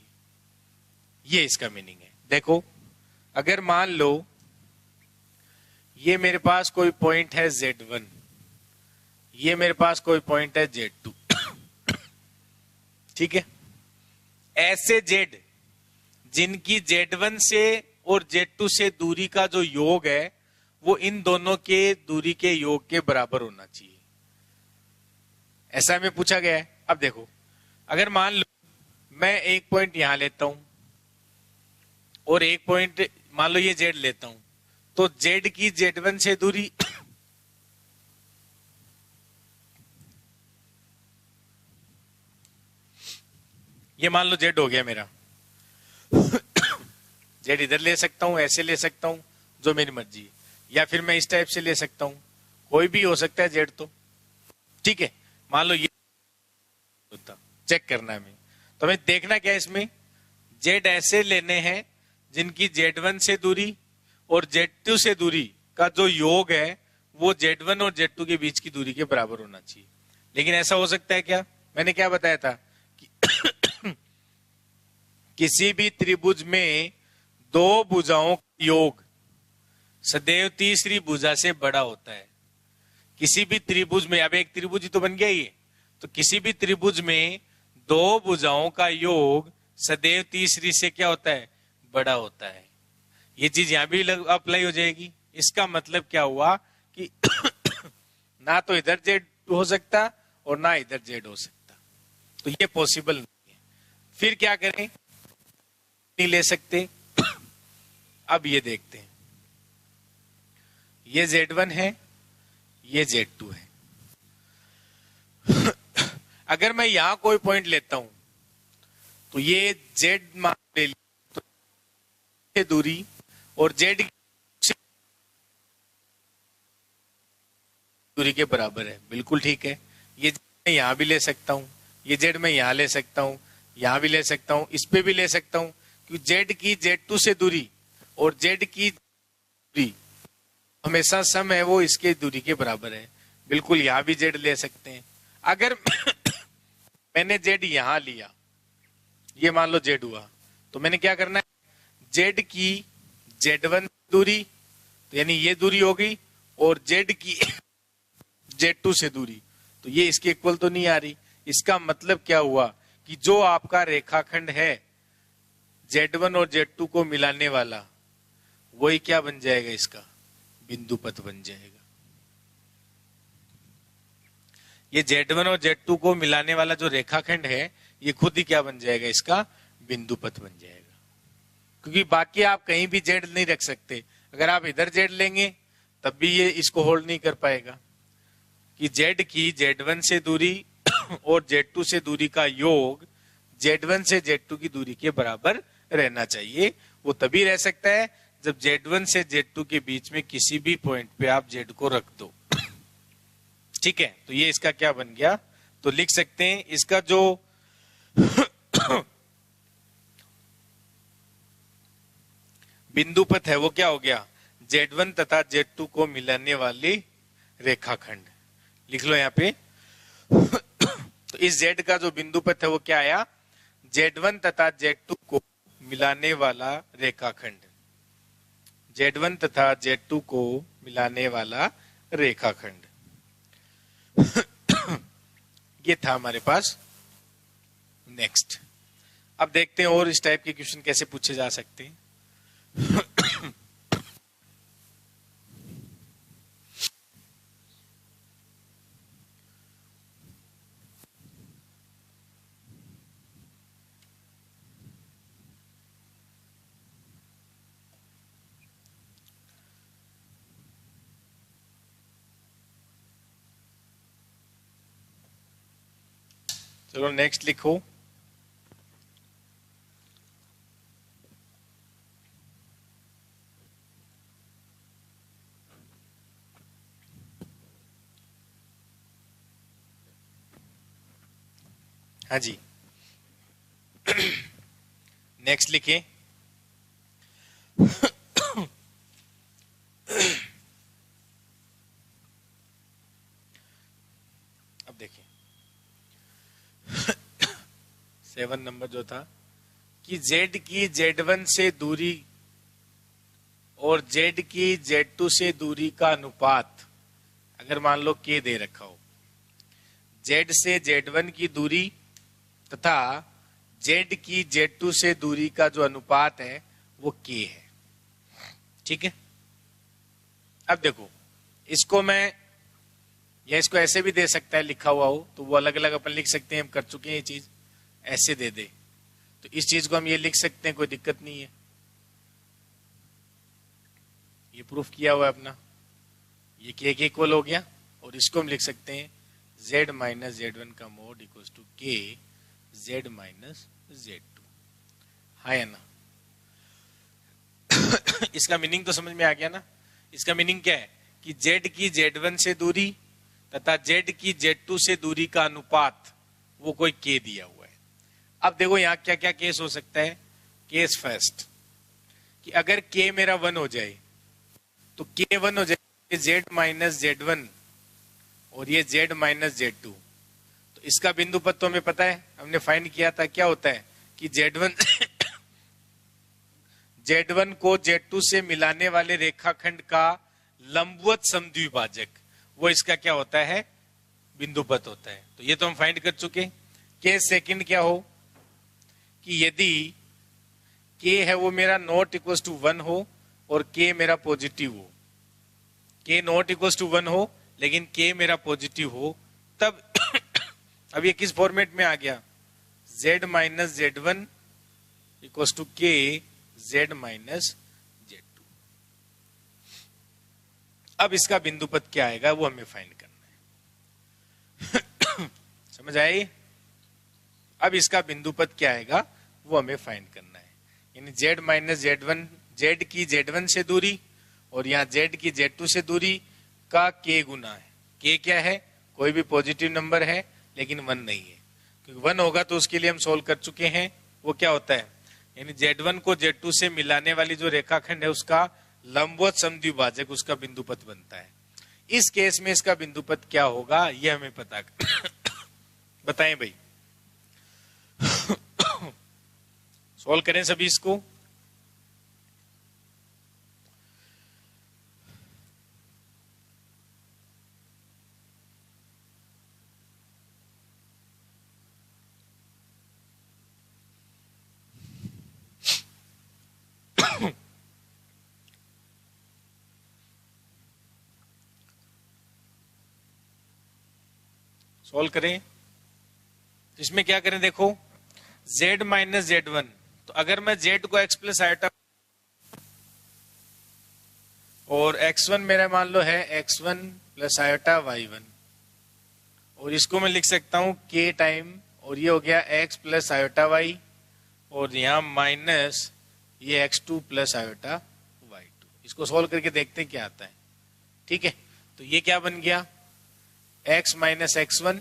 ये इसका मीनिंग है। देखो, अगर मान लो ये मेरे पास कोई पॉइंट है z1, ये मेरे पास कोई पॉइंट है z2, ठीक है। ऐसे जेड जिनकी z1 से और z2 से दूरी का जो योग है वो इन दोनों के दूरी के योग के बराबर होना चाहिए, ऐसा हमें पूछा गया है। अब देखो, अगर मान लो मैं एक पॉइंट यहां लेता हूं और एक पॉइंट मान लो ये जेड लेता हूं, तो जेड की z1 से दूरी ये मान लो जेड हो गया मेरा। जेड इधर ले सकता हूं, ऐसे ले सकता हूं, जो मेरी मर्जी है, या फिर मैं इस टाइप से ले सकता हूं, कोई भी हो सकता है जेड, तो ठीक है। मान लो ये होता, चेक करना है हमें, तो हमें देखना क्या है इसमें, जेड ऐसे लेने हैं जिनकी z1 से दूरी और z2 से दूरी का जो योग है वो z1 और z2 के बीच की दूरी के बराबर होना चाहिए। लेकिन ऐसा हो सकता है क्या, मैंने क्या बताया था कि किसी भी त्रिभुज में दो भुजाओं का योग सदैव तीसरी भुजा से बड़ा होता है। किसी भी त्रिभुज में, अब एक त्रिभुज ही तो बन गया ये, तो किसी भी त्रिभुज में दो भुजाओं का योग सदैव तीसरी से क्या होता है, बड़ा होता है। ये चीज यहां भी अप्लाई हो जाएगी इसका मतलब क्या हुआ कि ना तो इधर जेड हो सकता और ना इधर जेड हो सकता, तो ये पॉसिबल नहीं है। फिर क्या करें, नहीं ले सकते। अब ये देखते हैं, ये Z1 है, ये Z2 है। अगर मैं यहां कोई पॉइंट लेता हूं तो ये Z मान ले लिया, तो दूरी और Z दूरी के बराबर है, बिल्कुल ठीक है। ये मैं यहां भी ले सकता हूं, ये Z मैं यहां ले सकता हूं, यहां भी ले सकता हूं, इस पे भी ले सकता हूं, क्योंकि Z की Z2 से दूरी और Z की दूरी हमेशा सम है, वो इसके दूरी के बराबर है। बिल्कुल यहां भी Z ले सकते हैं। अगर मैंने Z यहां लिया, ये मान लो Z हुआ, तो मैंने क्या करना है, Z की Z1 दूरी, तो यानी ये दूरी हो गई, और Z की Z2 से दूरी, तो ये इसके इक्वल तो नहीं आ रही। इसका मतलब क्या हुआ कि जो आपका रेखाखंड है Z1 और Z2 को मिलाने वाला, वही क्या बन जाएगा, इसका बिंदु पथ बन जाएगा। ये Z1 और Z2 को मिलाने वाला जो रेखाखंड है, ये खुद ही क्या बन जाएगा, इसका बिंदु पथ बन जाएगा। क्योंकि बाकी आप कहीं भी Z नहीं रख सकते, अगर आप इधर Z लेंगे तब भी ये इसको होल्ड नहीं कर पाएगा, कि Z की Z1 से दूरी और Z2 से दूरी का योग Z1 से Z2 की दूरी के बराबर रहना चाहिए। वो तभी रह सकता है जब Z1 से Z2 के बीच में किसी भी पॉइंट पे आप Z को रख दो। ठीक है, तो ये इसका क्या बन गया, तो लिख सकते हैं इसका जो बिंदु पथ है वो क्या हो गया, Z1 तथा Z2 को मिलाने वाली रेखाखंड। लिख लो यहाँ पे। तो इस Z का जो बिंदु पथ है वो क्या आया, Z1 तथा Z2 को मिलाने वाला रेखाखंड। Z1 तथा Z2 को मिलाने वाला रेखाखंड। ये था हमारे पास। नेक्स्ट, अब देखते हैं और इस टाइप के क्वेश्चन कैसे पूछे जा सकते हैं। चलो नेक्स्ट लिखो। हाँ जी, नेक्स्ट लिखे। अब देखिए 7 नंबर जो था कि Z की Z1 से दूरी और Z की Z2 से दूरी का अनुपात, अगर मान लो K दे रखा हो, Z से Z1 की दूरी तथा Z की Z2 से दूरी का जो अनुपात है वो K है। ठीक है, अब देखो इसको मैं, या इसको ऐसे भी दे सकता है लिखा हुआ हो, तो वो अलग अलग अपन लिख सकते हैं, हम कर चुके हैं ये चीज। ऐसे दे दे तो इस चीज को हम ये लिख सकते हैं, कोई दिक्कत नहीं है, ये प्रूफ किया हुआ है अपना। ये K के इक्वल हो गया, और इसको हम लिख सकते हैं Z माइनस Z1 का mod equals to K Z minus Z2। हाँ या ना? इसका मीनिंग तो समझ में आ गया ना? इसका मीनिंग क्या है कि Z की Z1 से दूरी तथा Z की Z2 से दूरी का अनुपात वो कोई K दिया हुआ है। अब देखो यहाँ क्या क्या केस हो सकता है। केस फर्स्ट, कि अगर K मेरा 1 हो जाए तो K 1 हो जाए Z माइनस Z1 और ये Z माइनस Z2, तो इसका बिंदु पथ तो हमें पता है, हमने फाइंड किया था। क्या होता है कि Z1 को Z2 से मिलाने वाले रेखाखंड का लंबवत समद्विभाजक, वो इसका क्या होता है, बिंदु पथ होता है। तो ये तो हम फाइंड कर चुके। केस सेकंड क्या हो कि यदि K है वो मेरा नॉट इक्वल टू 1 हो और K मेरा पॉजिटिव हो, k नॉट इक्वल टू 1 हो लेकिन k मेरा पॉजिटिव हो, तब अब ये किस फॉर्मेट में आ गया, z minus Z one equal to k z minus Z two. अब इसका बिंदु पद क्या आएगा वो हमें फाइंड करना है। समझ आई? अब इसका बिंदु पद क्या आएगा वो हमें फाइंड करना है, यानी z minus Z one, z की z1 से दूरी और यहाँ z की z2 से दूरी का k गुना है। k क्या है, कोई भी पॉजिटिव नंबर है लेकिन 1 नहीं है, क्योंकि 1 होगा तो उसके लिए हम सोल्व कर चुके हैं। वो क्या होता है, यानी z1 को z2 से मिलाने वाली जो रेखाखंड है उसका लंबवत समद्विभाजक उसका बिंदु पद बनता है। इस केस में इसका बिंदु पद क्या होगा ये हमें पता बताएं भाई। सोल्व करें सभी इसको। सोल्व करें। इसमें क्या करें, देखो z माइनस जेड वन, तो अगर मैं z को x प्लस आयोटा और x1 मेरा मान लो है x1 प्लस आयोटा y1, और इसको मैं लिख सकता हूं k टाइम, और ये हो गया x प्लस आयोटा y, और यहां माइनस ये x2 प्लस आयोटा y2। इसको सोल्व करके देखते हैं क्या आता है। ठीक है, तो ये क्या बन गया, x minus x1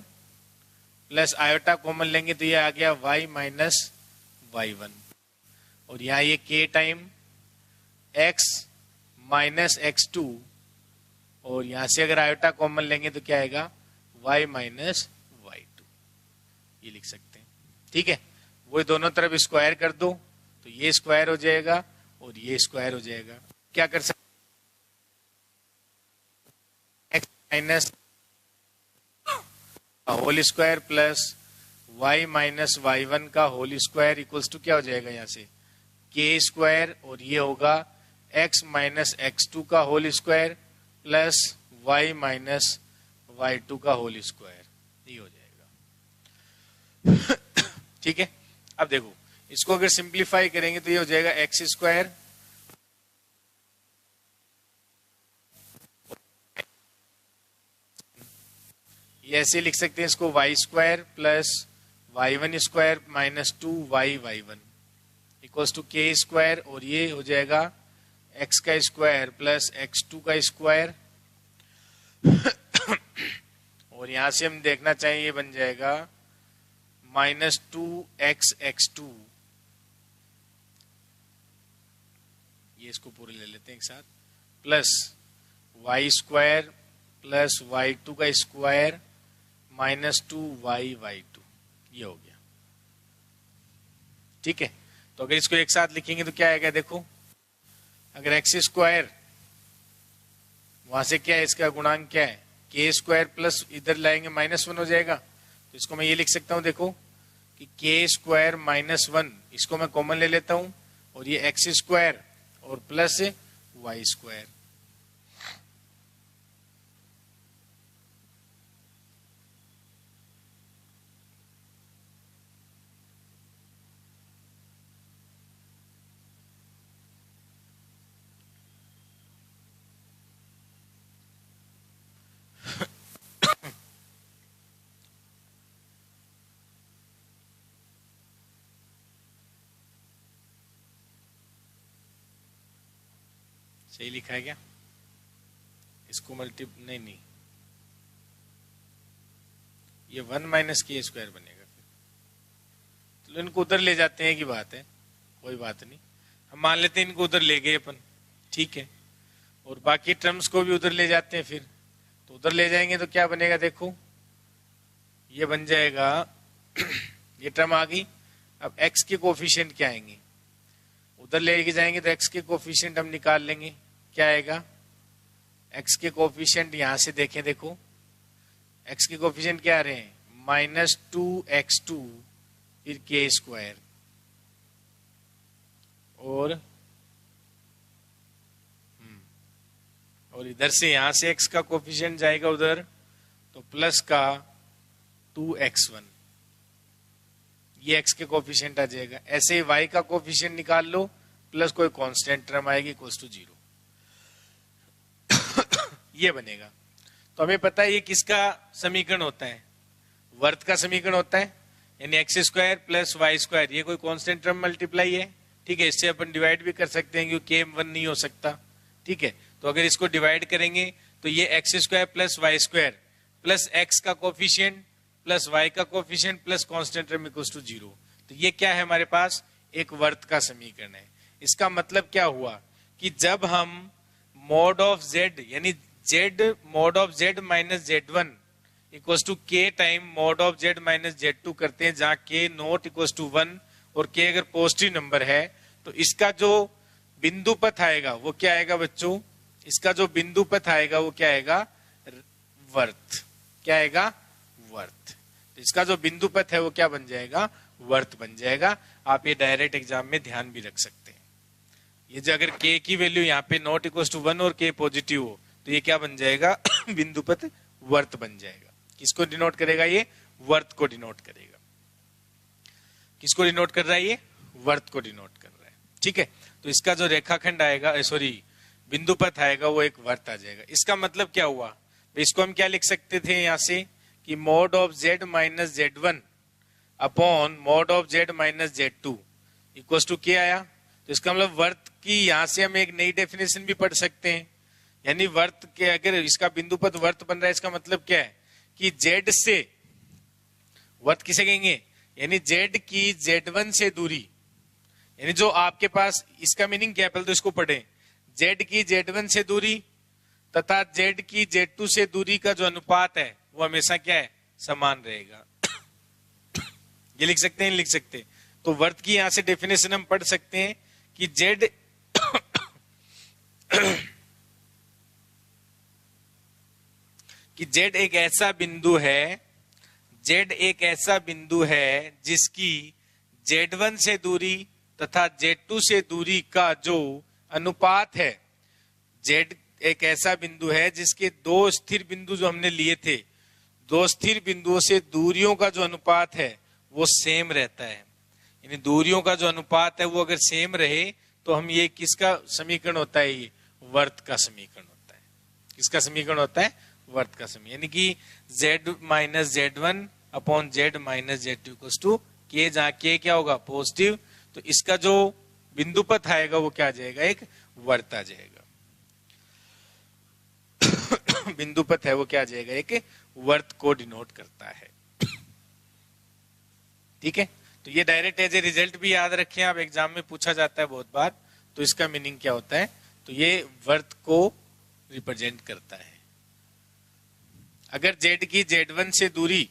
plus iota common लेंगे तो ये आ गया y माइनस y1, और यहाँ ये k time x minus x2, और यहां से अगर आयोटा कॉमन लेंगे तो क्या आएगा y माइनस y2, ये लिख सकते हैं। ठीक है, वो दोनों तरफ स्क्वायर कर दो तो ये स्क्वायर हो जाएगा और ये स्क्वायर हो जाएगा। क्या कर सकते, x minus whole square plus y minus y1 का होल स्क्वायर इक्वल्स टू क्या हो जाएगा, यहाँ से k स्क्वायर, और ये होगा x माइनस x2 का whole square plus y minus y2 का होल स्क्वायर, ये हो जाएगा। ठीक है, अब देखो इसको अगर सिंप्लीफाई करेंगे तो ये हो जाएगा x स्क्वायर ये ऐसे लिख सकते हैं इसको y square plus y1 square minus 2y1 equals to k square, और ये हो जाएगा x का स्क्वायर प्लस x2 का स्क्वायर, और यहां से हम देखना चाहिए ये बन जाएगा माइनस 2x(x2), ये इसको पूरे ले लेते हैं एक साथ, plus y square plus y2 का स्क्वायर माइनस 2y(y2), ये हो गया। ठीक है, तो अगर इसको एक साथ लिखेंगे तो क्या आएगा, देखो अगर x स्क्वायर वहां से क्या है, इसका गुणांक क्या है k स्क्वायर प्लस इधर लाएंगे -1 हो जाएगा, तो इसको मैं ये लिख सकता हूं, देखो कि k स्क्वायर -1, इसको मैं कॉमन ले लेता हूं, और ये x स्क्वायर और प्लस y स्क्वायर। सही लिखा है क्या, इसको नहीं ये 1 माइनस k स्क्वायर बनेगा, फिर तो इनको उधर ले जाते हैं की बात है, कोई बात नहीं, हम मान लेते हैं इनको उधर ले गए अपन। ठीक है, और बाकी टर्म्स को भी उधर ले जाते हैं, फिर तो उधर ले जाएंगे तो क्या बनेगा, देखो ये बन जाएगा ये टर्म आ गई। अब x के कोफिशिएंट क्या आएंगे, उधर लेके जाएंगे तो x के कोफिशिएंट हम निकाल लेंगे, क्या आएगा x के कोफिशिएंट, यहां से देखें, देखो x के कोफिशिएंट क्या आ रहे हैं -2x2 फिर k स्क्वायर और इधर से यहां से x का कोफिशिएंट जाएगा उधर, तो प्लस का 2x1, ये x के कोफिशिएंट आ जाएगा। ऐसे ही y का कोफिशिएंट निकाल लो, प्लस कोई कांस्टेंट टर्म आएगी इक्वल्स टू 0, ये बनेगा। तो हमें पता है ये किसका समीकरण होता है, वर्त का समीकरण होता है, यानी x square plus y square, ये कोई कांस्टेंट टर्म मल्टीप्लाई है, ठीक है। इससे अपन डिवाइड भी कर सकते हैं क्योंकि m1 नहीं हो सकता, ठीक है। तो अगर इसको डिवाइड करेंगे तो ये x square plus y square plus x का कोफिशिएंट प्लस वाई का coefficient plus constant term equals to 0, तो ये क्या है हमारे पास, एक वर्त का समीकरण है। इसका मतलब क्या हुआ कि जब हम मॉड ऑफ z यानी z mod of z minus z1 equals to k time mod of z minus z2 करते हैं, जहां k नॉट इक्वल्स टू 1 और k अगर पॉजिटिव नंबर है, तो इसका जो बिंदु पथ आएगा वो क्या आएगा बच्चों, इसका जो बिंदु पथ आएगा वो क्या आएगा, वर्त, क्या आएगा, वर्त। तो इसका जो बिंदु पथ है वो क्या बन जाएगा, वर्त बन जाएगा। आप ये डायरेक्ट एग्जाम में ध्यान भी रख सकते हैं। ये जो अगर k की वैल्यू यहाँ पे नॉट इक्वल्स टू 1 और k पॉजिटिव हो, तो ये क्या बन जाएगा बिंदु पथ वर्त बन जाएगा। किसको डिनोट करेगा, ये वर्त को डिनोट करेगा। किसको डिनोट कर रहा है, ये वर्त को डिनोट कर रहा है, ठीक है। तो इसका जो रेखाखंड आएगा, सॉरी बिंदु पथ आएगा, वो एक वर्त आ जाएगा। इसका मतलब क्या हुआ, इसको हम क्या लिख सकते थे यहां से कि mod of z minus z1 upon mod of z minus z2 equal to क्या आया। तो इसका मतलब वर्त की यहां से हम एक नई डेफिनेशन भी पढ़ सकते हैं, यानी वर्त के अगर इसका बिंदु पथ वर्त बन रहा है, इसका मतलब क्या है कि z से वर्त किसे कहेंगे, यानी z की z1 से दूरी, यानी जो आपके पास, इसका मीनिंग क्या है पहले तो इसको पढ़ें, z की z1 से दूरी तथा z की z2 से दूरी का जो अनुपात है वो हमेशा क्या है, समान रहेगा। ये लिख सकते हैं, लिख सकते हैं। तो वर्त की यहां से डेफिनेशन हम पढ़ सकते हैं कि z कि z एक ऐसा बिंदु है, z एक ऐसा बिंदु है जिसकी z1 से दूरी तथा z2 से दूरी का जो अनुपात है, z एक ऐसा बिंदु है जिसके दो स्थिर बिंदु जो हमने लिए थे, दो स्थिर बिंदुओं से दूरियों का जो अनुपात है वो सेम रहता है। यानी दूरियों का जो अनुपात है वो अगर सेम रहे तो हम ये किसका समीकरण होता है, ये वर्त का समीकरण होता है। किसका समीकरण होता है, वर्त का समीकरण। यानी कि z minus z1 upon z minus z2 equals to k, जहां k क्या होगा, पॉजिटिव। तो इसका जो बिंदु पथ आएगा वो क्या आ जाएगा, एक वर्त आ जाएगा। बिंदु पथ है वो क्या आ जाएगा, एक वर्त को डिनोट करता है, ठीक है। तो ये डायरेक्ट एज ए रिजल्ट भी याद रखें आप, एग्जाम में पूछा जाता है बहुत बार। तो इसका मीनिंग क्या होता है, तो ये वर्त को रिप्रेजेंट करता है। अगर z की z1 से दूरी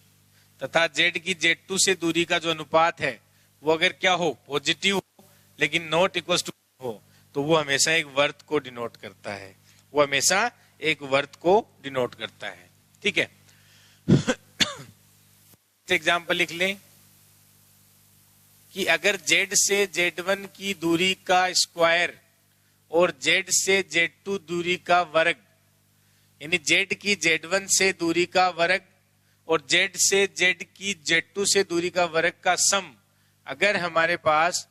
तथा z की z2 से दूरी का जो अनुपात है वो अगर क्या हो, पॉजिटिव हो लेकिन नॉट इक्वल टू हो, तो वो हमेशा एक वर्त को डिनोट करता है, वो हमेशा एक वर्त को डिनोट करता है, ठीक है। एग्जाम्पल लिख लें कि अगर z से z1 की दूरी का स्क्वायर और z से z2 दूरी का वर्ग, यानी z की z1 से दूरी का वर्ग और z से z की z2 से दूरी का वर्ग का सम, अगर हमारे पास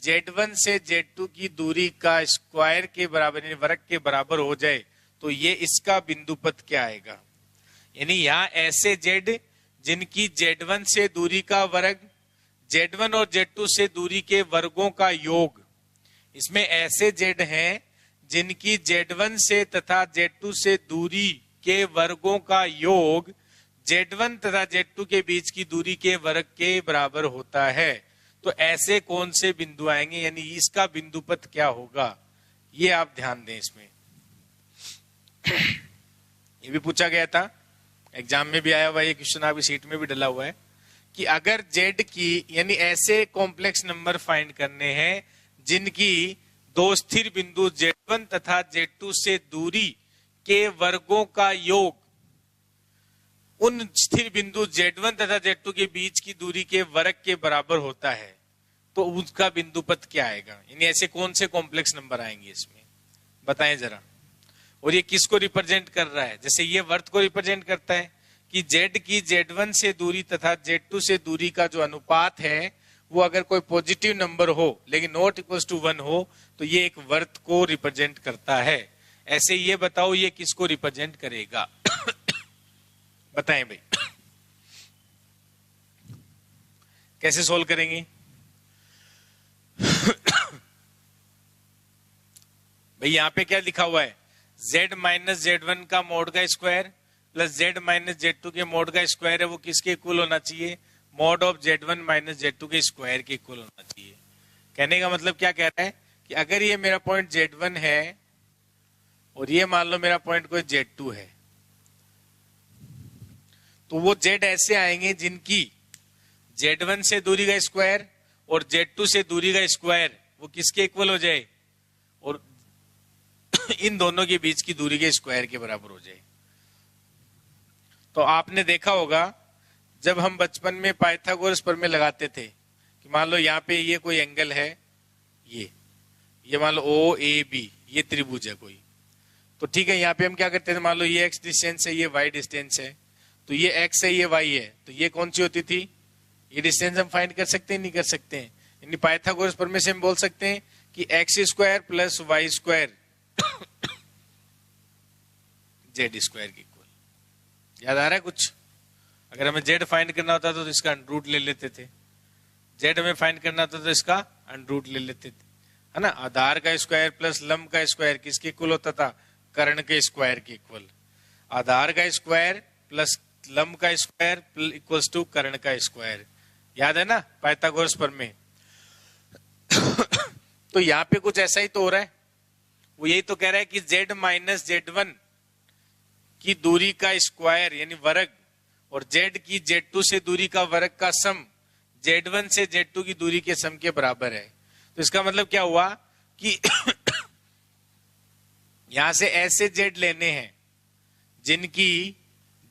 z1 से z2 की दूरी का स्क्वायर के बराबर यानी वर्ग के बराबर हो जाए, तो ये इसका बिंदु पथ क्या आएगा। यानी यहां ऐसे z जिनकी z1 से दूरी का वर्ग z1 और z2 से दूरी के वर्गों का योग, इसमें ऐसे z हैं जिनकी z1 से तथा z2 से दूरी के वर्गों का योग z1 तथा z2 के बीच की दूरी के वर्ग के बराबर होता है। तो ऐसे कौन से बिंदु आएंगे, यानी इसका बिंदु पथ क्या होगा, ये आप ध्यान दें। इसमें ये भी पूछा गया था, एग्जाम में भी आया हुआ, ये क्वेश्चन आपकी सीट में भी डला हुआ है कि अगर z की, यानी ऐसे कॉम्प्लेक्स नंबर फाइंड करने हैं जिनकी दो स्थिर बिंदु z1 तथा z2 से दूरी के वर्गों का योग उन स्थिर बिंदु z1 तथा z2 के बीच की दूरी के वर्ग के बराबर होता है, तो उसका बिंदु पथ क्या आएगा। यानी ऐसे कौन से कॉम्प्लेक्स नंबर आएंगे इसमें, बताएं जरा। और ये किसको रिप्रेजेंट कर रहा है? जैसे ये वर्त को रिप्रेजेंट करता है कि z की z1 से दूरी तथा z2 से दूरी का जो अनुपात है वो अगर कोई पॉजिटिव नंबर हो लेकिन नॉट इक्वल टू 1 हो तो ये एक वर्त को रिप्रेजेंट करता है। ऐसे ये बताओ ये किसको रिप्रेजेंट करेगा? बताएं भाई, कैसे सोल्व करेंगे? भाई यहां पे क्या लिखा हुआ है? z माइनस z1 का मोड का square plus z minus z2 के मोड का स्क्वायर है, वो किसके इक्वल होना चाहिए? Mode of z1 minus z2 के स्क्वायर के इक्वल होना चाहिए। कहने का मतलब क्या कह रहा है कि अगर ये मेरा पॉइंट z1 है और ये मान लो मेरा पॉइंट कोई z2 है, तो वो z ऐसे आएंगे जिनकी z1 से दूरी का स्क्वायर और z2 से दूरी का स्क्वायर वो किसके इक्वल हो जाए? और इन दोनों के बीच की दूरी के स्क्वायर के बराबर हो जाए। तो आपने देखा होगा जब हम बचपन में पाइथागोरस प्रमेय लगाते थे कि मान लो यहाँ पे ये कोई एंगल है, ये मान लो ओ ए बी, ये त्रिभुज है कोई, तो ठीक है यहाँ पे हम क्या करते थे? मान लो ये x डिस्टेंस है, ये y डिस्टेंस है, तो ये x है, ये y है, तो ये कौन सी होती थी? ये डिस्टेंस हम फाइंड कर सकते हैं, नहीं कर सकते हैं? यानी पाइथागोरस प्रमेय से हम बोल सकते हैं कि x square plus y square z square के इक्वल। याद आ रहा है कुछ? अगर हमें जेड फाइंड करना होता तो इसका अंडरूट ले लेते थे, जेड हमें फाइंड करना होता तो इसका अंडरूट ले लेते थे, है ना? आधार का स्क्वायर प्लस लंब का स्क्वायर किसके इक्वल होता था? कर्ण के स्क्वायर के इक्वल। आधार का स्क्वायर प्लस लंब का स्क्वायर इक्वल्स टू कर्ण का स्क्वायर। याद है ना पाइथागोरस प्रमेय? तो यहाँ पे कुछ ऐसा ही तो हो रहा है। वो यही तो कह रहा है कि z माइनस z1 की दूरी का स्क्वायर यानी वर्ग और z की z2 से दूरी का वर्ग का सम z1 से z2 की दूरी के सम के बराबर है। तो इसका मतलब क्या हुआ कि यहां से ऐसे z लेने हैं जिनकी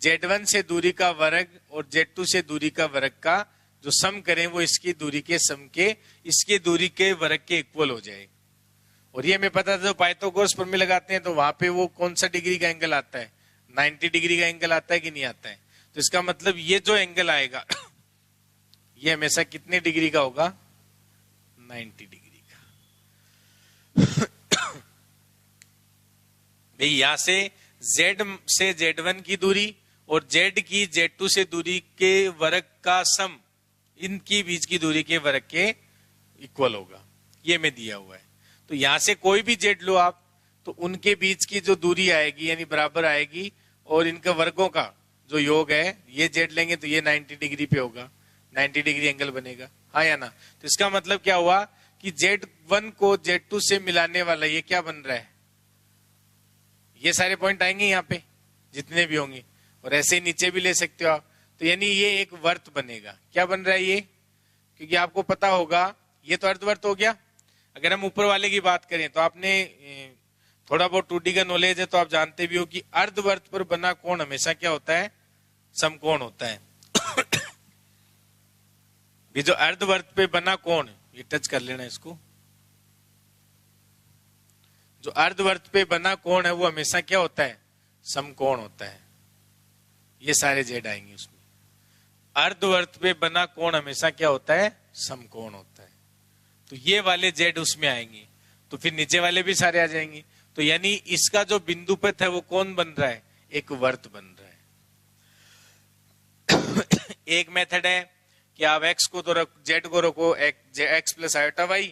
z1 से दूरी का वर्ग और z2 से दूरी का वर्ग का जो सम करें वो इसकी दूरी के सम के इसके दूरी के वर्ग के इक्वल हो जाए। और ये हमें पता था, पाइथागोरस प्रमेय लगाते हैं तो वहां पे वो कौन सा डिग्री का एंगल आता है? 90 डिग्री का एंगल आता है कि नहीं आता है? तो इसका मतलब ये जो एंगल आएगा ये हमेशा कितने डिग्री का होगा? 90 डिग्री का। भाई यहां से z से z1 की दूरी और z की z2 से दूरी के वर्ग का सम इनकी बीच की दूरी के वर्ग के इक्वल होगा, ये में दिया हुआ है। तो यहां से कोई भी z लो आप, तो उनके बीच की जो दूरी आएगी यानी बराबर आएगी और इनका वर्गों का जो योग है, ये z लेंगे तो ये 90 डिग्री पे होगा, 90 डिग्री एंगल बनेगा, हाँ या ना? तो इसका मतलब क्या हुआ कि z1 को z2 से मिलाने वाला ये क्या बन रहा है? ये सारे पॉइंट आएंगे यहाँ पे जितने भी होंगे, और ऐसे ही नीचे भी ले सकते हो आप। तो यानी ये एक वर्त बनेगा। क्या बन रहा है ये? क्योंकि आपको पता होगा ये तो अर्धवर्त हो गया। अगर हम ऊपर वाले की बात करें तो आपने थोड़ा बहुत 2D का नॉलेज है तो आप जानते भी हो कि अर्धवर्त पर बना कोण हमेशा क्या होता है? समकोण होता है। ये जो अर्धवर्त पे बना कोण, ये टच कर लेना इसको, जो अर्धवर्त पे बना कोण है वो हमेशा क्या होता है? समकोण होता है। ये सारे जेड आएंगे उसमें। अर्धवर्त पे बना कोण हमेशा क्या होता है? समकोण होता है। तो ये वाले जेड उसमें आएंगे, तो फिर नीचे वाले भी सारे आ जाएंगे। तो यानी इसका जो बिंदु पथ है वो कौन बन रहा है? एक वर्त बन रहा है। एक मेथड है कि आप x को तो z को रखो x प्लस आयोटा y,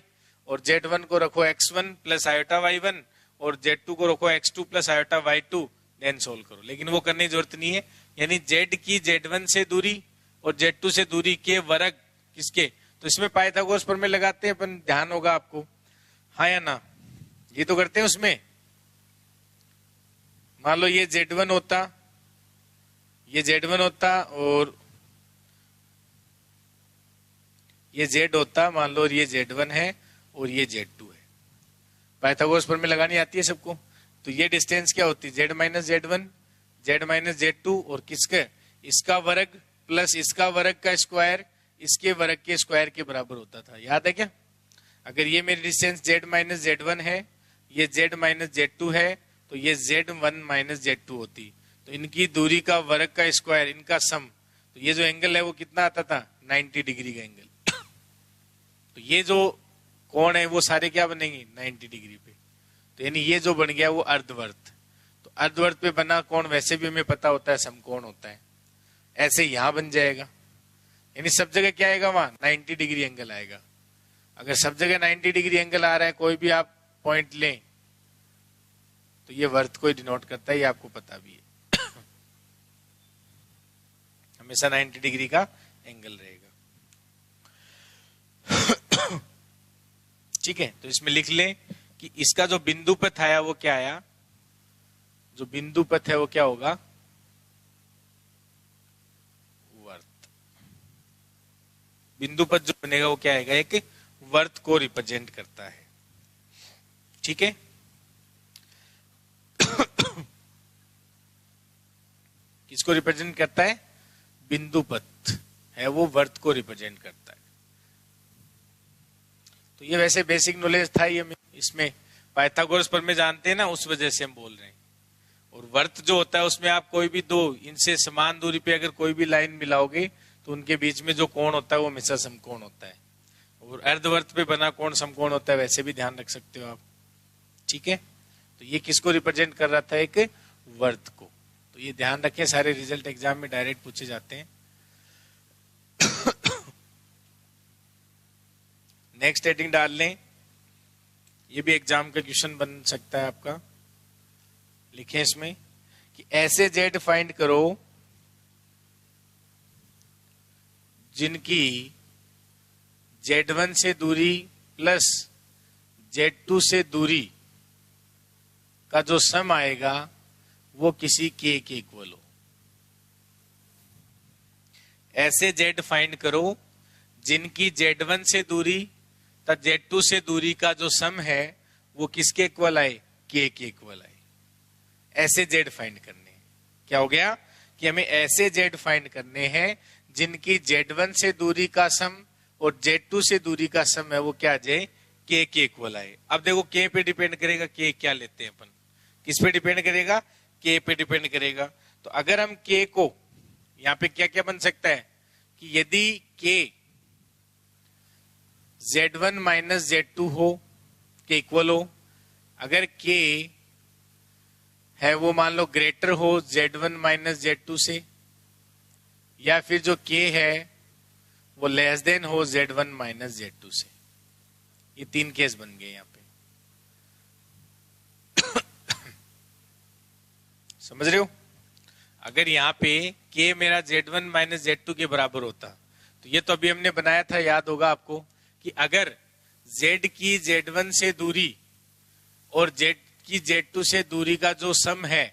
और z1 को रखो x1 प्लस आयोटा y1, और z2 को रखो x2 plus iota y2, then solve करो। लेकिन वो करने की जरूरत नहीं है। यानी z की z1 से दूरी और z2 से दूरी के वर्ग किसके? तो इसमें पाइथागोरस प्रमेय लगाते हैं अपन, ध्यान होगा आपको, हाँ या ना? ये तो करते हैं उसमें। मान लो ये z1 होता, ये z1 होता और ये z होता, मान लो ये z1 है और ये z2 है। पाइथागोरस प्रमेय लगानी आती है सबको। तो ये डिस्टेंस क्या होती है? z minus z1, z minus z2 और किसका? इसका वर्ग प्लस इसका वर्ग का स्क्वायर इसके वर्ग के स्क्वायर के बराबर होता था। याद है क्या? अगर ये मेरी डिस्टेंस z माइनस z1 है, ये z माइनस z2 है, तो ये Z1 माइनस Z2 होती, तो इनकी दूरी का वर्ग का स्क्वायर, इनका सम, तो ये जो एंगल है वो कितना आता था, 90 डिग्री का एंगल। तो ये जो कोण है वो सारे क्या बनेंगे, 90 डिग्री पे। तो यानी ये जो बन गया वो अर्धवर्त। तो अर्धवर्त पे बना कोण वैसे भी हमें पता होता है समकोण होता है, ऐसे यहां बन जाएगा। यानी सब जगह क्या आएगा, वहां 90 डिग्री एंगल आएगा। अगर सब जगह 90 डिग्री एंगल आ रहा है, कोई भी आप पॉइंट लें, तो ये वर्त को डिनोट करता है, ये आपको पता भी है। हमेशा 90 डिग्री का एंगल रहेगा। ठीक है, तो इसमें लिख लें कि इसका जो बिंदु पथ आया वो क्या आया, जो बिंदु पथ है वो क्या होगा, वर्त। बिंदु पथ जो बनेगा वो क्या आएगा, एक वर्त को रिप्रेजेंट करता है। ठीक है, किसको रिप्रेजेंट करता है, बिंदु पथ है वो वर्त को रिप्रेजेंट करता है। तो ये वैसे बेसिक नॉलेज था ये, इसमें पाइथागोरस पर में जानते हैं ना, उस वजह से हम बोल रहे हैं। और वर्त जो होता है उसमें आप कोई भी दो इनसे समान दूरी पे अगर कोई भी लाइन मिलाओगे तो उनके बीच में जो कोण होता है वो हमेशा समकोण होता है। और अर्धवर्त पे बना कोण समकोण होता है, वैसे भी ध्यान रख सकते हो आप। ठीक है, तो ये किसको रिप्रेजेंट कर रहा था, एक वर्त को। तो ये ध्यान रखें, सारे रिजल्ट एग्जाम में डायरेक्ट पूछे जाते हैं। नेक्स्ट हेडिंग डाल लें, ये भी एग्जाम का क्वेश्चन बन सकता है आपका। लिखें इसमें कि ऐसे जेड फाइंड करो जिनकी Z1 से दूरी प्लस Z2 से दूरी का जो सम आएगा वो किसी K के इक्वल हो। ऐसे Z फाइंड करो जिनकी Z1 से दूरी तथा Z2 से दूरी का जो सम है वो किसके इक्वल आए, K के इक्वल आए। ऐसे Z फाइंड करने हैं। क्या हो गया कि हमें ऐसे Z फाइंड करने हैं जिनकी Z1 से दूरी का सम और Z2 से दूरी का सम है वो क्या आ जाए, K के इक्वल आए। अब देखो K पे डिपेंड करेगा, K क्या लेते हैं अपन, किस पे डिपेंड करेगा, K पे डिपेंड करेगा। तो अगर हम K को यहाँ पे क्या क्या बन सकता है कि यदि K Z1 माइनस Z2 हो के इक्वल हो, अगर K है वो मान लो ग्रेटर हो Z1 माइनस Z2 से, या फिर जो K है वो लेस देन हो Z1 माइनस Z2 से। ये तीन केस बन गए यहाँ पे। समझ रहे हो, अगर यहाँ पे K मेरा Z1 माइनस Z2 के बराबर होता, तो ये तो अभी हमने बनाया था, याद होगा आपको, कि अगर Z की Z1 से दूरी और Z की Z2 से दूरी का जो सम है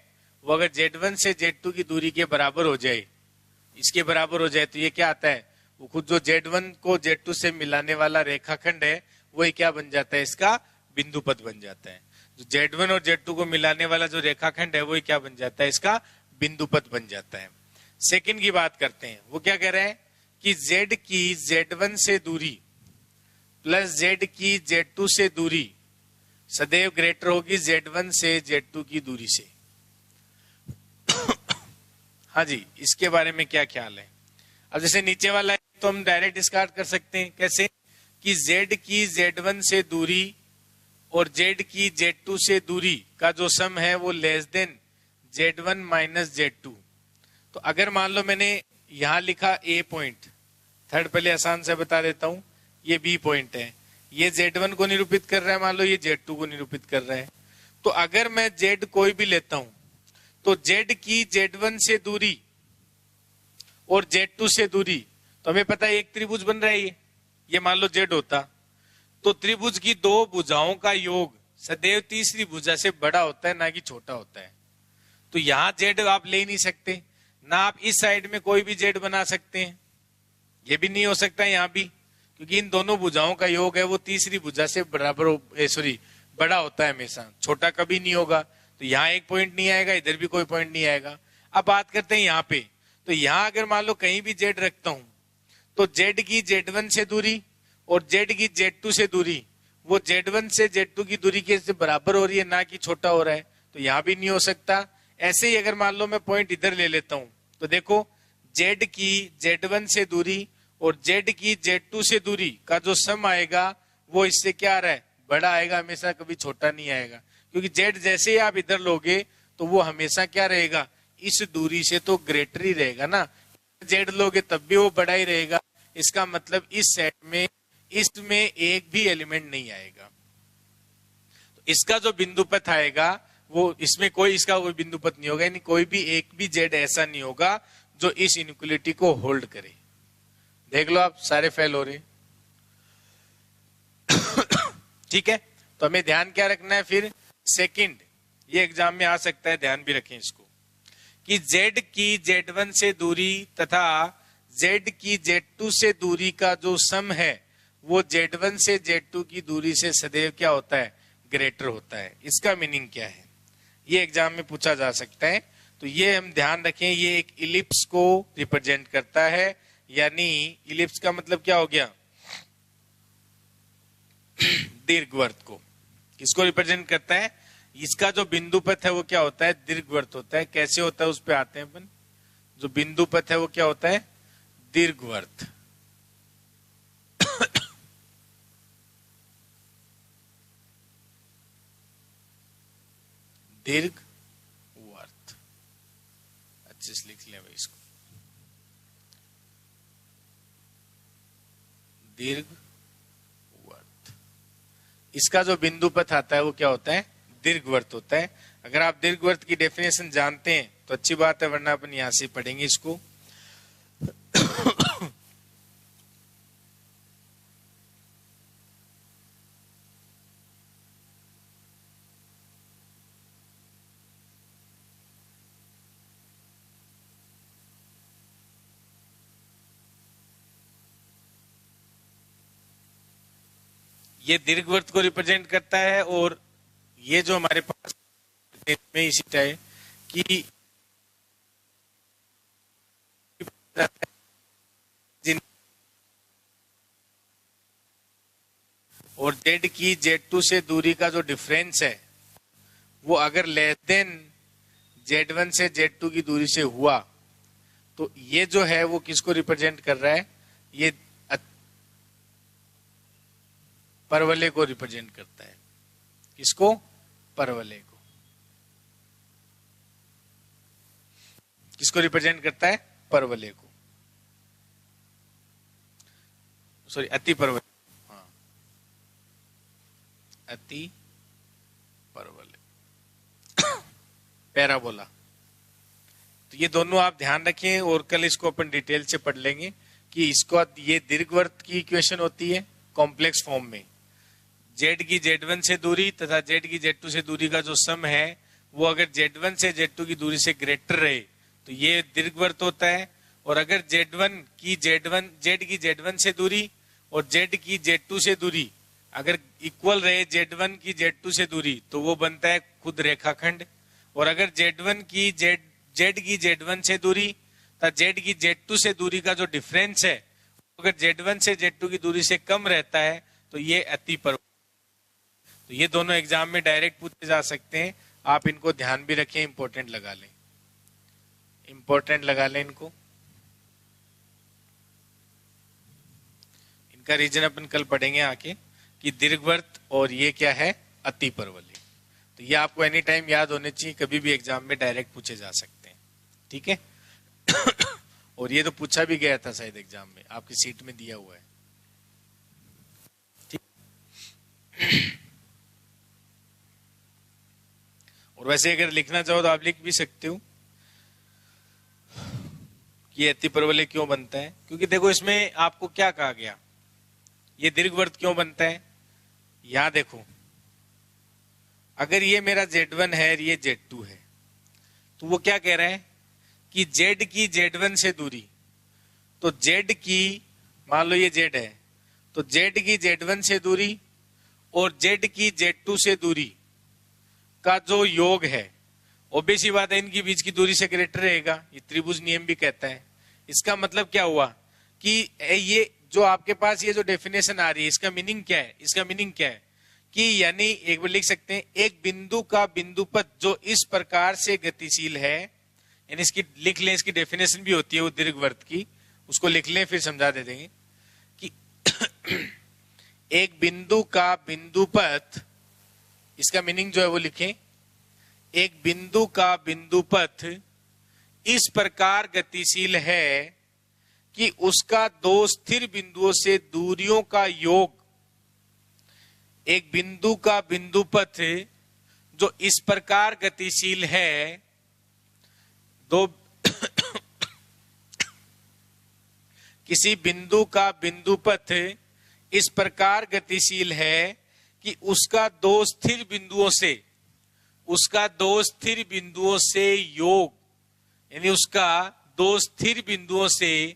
वो अगर Z1 से Z2 की दूरी के बराबर हो जाए, इसके बराबर हो जाए, तो ये क्या आता है, वो खुद जो Z1 को Z2 से मिलाने वाला रेखाखंड है वही क्या बन जाता है, इसका बिंदु पथ बन जाता है। जो Z1 और Z2 को मिलाने वाला जो रेखाखंड है वही क्या बन जाता है, इसका बिंदु पथ बन जाता है। सेकंड की बात करते हैं, वो क्या कह रहे हैं कि Z की Z1 से दूरी प्लस Z की Z2 से दूरी सदैव ग्रेटर होगी Z1 से Z2 की दूरी से। हाँ जी, इसके बारे में क्या ख्याल है। अब जैसे नीचे वाला है तो हम डायरेक्ट डिस्कार्ड कर सकते हैं, कैसे कि Z की Z1 से दूरी और Z की Z2 से दूरी का जो सम है वो less than Z1 minus Z2। तो अगर मान लो मैंने यहां लिखा A पॉइंट, थर्ड पहले आसान से बता देता हूं, ये B पॉइंट है, ये Z1 को निरूपित कर रहा है, मान लो ये Z2 को निरूपित कर रहा है। तो अगर मैं Z कोई भी लेता हूं तो Z की Z1 से दूरी और Z2 से दूरी, तो हमें पता है एक त्रिभुज बन रहा है, ये मान लो Z होता, तो त्रिभुज की दो भुजाओं का योग सदैव तीसरी भुजा से बड़ा होता है, ना कि छोटा होता है। तो यहां Z आप ले ही नहीं सकते ना, आप इस साइड में कोई भी Z बना सकते हैं, ये भी नहीं हो सकता यहां भी, क्योंकि इन दोनों भुजाओं का योग है वो तीसरी भुजा से बराबर बड़ा होता है हमेशा, छोटा कभी नहीं होगा। तो यहाँ एक पॉइंट नहीं आएगा, इधर भी कोई पॉइंट नहीं आएगा। अब बात करते हैं यहाँ पे, तो यहाँ अगर मान लो कहीं भी Z रखता हूं तो Z की Z1 से दूरी और Z की Z2 से दूरी वो Z1 से Z2 की दूरी के बराबर हो रही है, ना कि छोटा हो रहा है। तो यहां भी नहीं हो सकता। ऐसे ही अगर मान लो मैं पॉइंट इधर ले लेता हूं, तो देखो z की z1 से दूरी और z की z2 से दूरी का जो सम आएगा वो इससे क्या आ रहा है, बड़ा आएगा हमेशा, कभी छोटा नहीं आएगा। क्योंकि z जैसे ही आप इधर लोगे तो वो हमेशा क्या रहेगा, इस दूरी से तो ग्रेटर ही रहेगा ना। z लोगे तब भी वो बड़ा ही रहेगा। इसका मतलब इस सेट में इसमें एक भी एलिमेंट नहीं आएगा। तो इसका जो बिंदु पथ आएगा वो इसमें कोई इसका कोई बिंदु पथ नहीं होगा, यानी कोई भी एक भी z ऐसा नहीं होगा जो इस इनइक्वालिटी को होल्ड करे। देख लो आप, सारे फेल हो रहे। ठीक है, तो हमें ध्यान क्या रखना है फिर, सेकंड, ये एग्जाम में आ सकता है, ध्यान भी रखें इसको, कि z की z1 से दूरी तथा z की z2 से दूरी का जो सम है वो z1 से z2 की दूरी से सदैव क्या होता है, ग्रेटर होता है। इसका मीनिंग क्या है, ये एग्जाम में पूछा जा सकता है। तो ये हम ध्यान रखें, ये एक इलिप्स को रिप्रेजेंट करता है, यानी इलिप्स का मतलब क्या हो गया, दीर्घवृत्त को। किसको रिप्रेजेंट करता है, इसका जो बिंदु पथ है वो क्या होता है, दीर्घवृत्त होता है। कैसे होता है उस पे आते हैं अपन। जो बिंदु पथ है वो क्या होता है, दीर्घवृत्त। दीर्घवृत्त, अच्छे से लिख लें भाई इसको, दीर्घवृत्त। इसका जो बिंदु पथ आता है वो क्या होता है, दीर्घवृत्त होता है। अगर आप दीर्घवृत्त की डेफिनेशन जानते हैं तो अच्छी बात है, वरना अपन यहां से पढ़ेंगे इसको। ये दीर्घवृत्त को रिप्रेजेंट करता है, और ये जो हमारे पास में इसी है कि और z की z2 से दूरी का जो डिफरेंस है वो अगर लेस देन z1 से z2 की दूरी से हुआ तो ये जो है वो किसको रिप्रेजेंट कर रहा है, ये परवलय को रिप्रेजेंट करता है। किसको, परवलय को। किसको रिप्रेजेंट करता है, परवलय को, सॉरी अति परवलय, हाँ अति परवलय, पैराबोला। तो ये दोनों आप ध्यान रखें, और कल इसको अपन डिटेल से पढ़ लेंगे कि इसको, ये दीर्घवृत्त की इक्वेशन होती है कॉम्प्लेक्स फॉर्म में। z की z1 से दूरी तथा z की z2 से दूरी का जो सम है वो अगर z1 से z2 की दूरी से ग्रेटर रहे तो ये दीर्घवृत्त होता है। और अगर z की z1 से दूरी और z की z2 से दूरी अगर इक्वल रहे z1 की z2 से दूरी तो वो बनता है खुद रेखाखंड। और अगर z की z1 से दूरी तथा z की z2 से दूरी का जो डिफरेंस है अगर z1 से z2 की दूरी से कम रहता है तो ये अति परवलय। तो ये दोनों एग्जाम में डायरेक्ट पूछे जा सकते हैं, आप इनको ध्यान भी रखें, इंपॉर्टेंट लगा लें, इंपॉर्टेंट लगा लें इनको। इनका रीजन अपन कल पढ़ेंगे आके कि दीर्घवृत्त और ये क्या है, अति परवलय। तो ये आपको एनी टाइम याद होने चाहिए, कभी भी एग्जाम में डायरेक्ट पूछे जा सकते हैं। ठीक है। और ये तो पूछा भी गया था शायद एग्जाम में, आपकी सीट में दिया हुआ है। और वैसे अगर लिखना चाहो तो आप लिख भी सकते हो कि ये अति परवलय क्यों बनता है। क्योंकि देखो इसमें आपको क्या कहा गया, ये दीर्घवृत्त क्यों बनता है। यहां देखो, अगर ये मेरा z1 है और ये z2 है तो वो क्या कह रहा है कि z की z1 से दूरी, तो z की, मान लो ये z है, तो z की z1 से दूरी और z की z2 से दूरी का जो योग है, ऑब्वियस सी बात है इनकी बीच की दूरी से ग्रेटर रहेगा। ये त्रिभुज नियम भी कहता है। इसका मतलब क्या हुआ कि ये जो आपके पास ये जो डेफिनेशन आ रही है इसका मीनिंग क्या है, इसका मीनिंग क्या है कि यानी एक बार लिख सकते हैं, एक बिंदु का बिंदुपथ जो इस प्रकार से गतिशील है, यानी इसकी लिख लें, इसकी डेफिनेशन भी होती है वो दीर्घवृत्त की, उसको लिख लें फिर समझा दे देंगे कि एक बिंदु का बिंदुपथ, इसका मीनिंग जो है वो लिखें, एक बिंदु का बिंदुपथ इस प्रकार गतिशील है कि उसका दो स्थिर बिंदुओं से दूरियों का योग, एक बिंदु का बिंदुपथ जो इस प्रकार गतिशील है, दो किसी बिंदु का बिंदुपथ इस प्रकार गतिशील है कि उसका दो स्थिर बिंदुओं से योग, यानी उसका दो स्थिर बिंदुओं से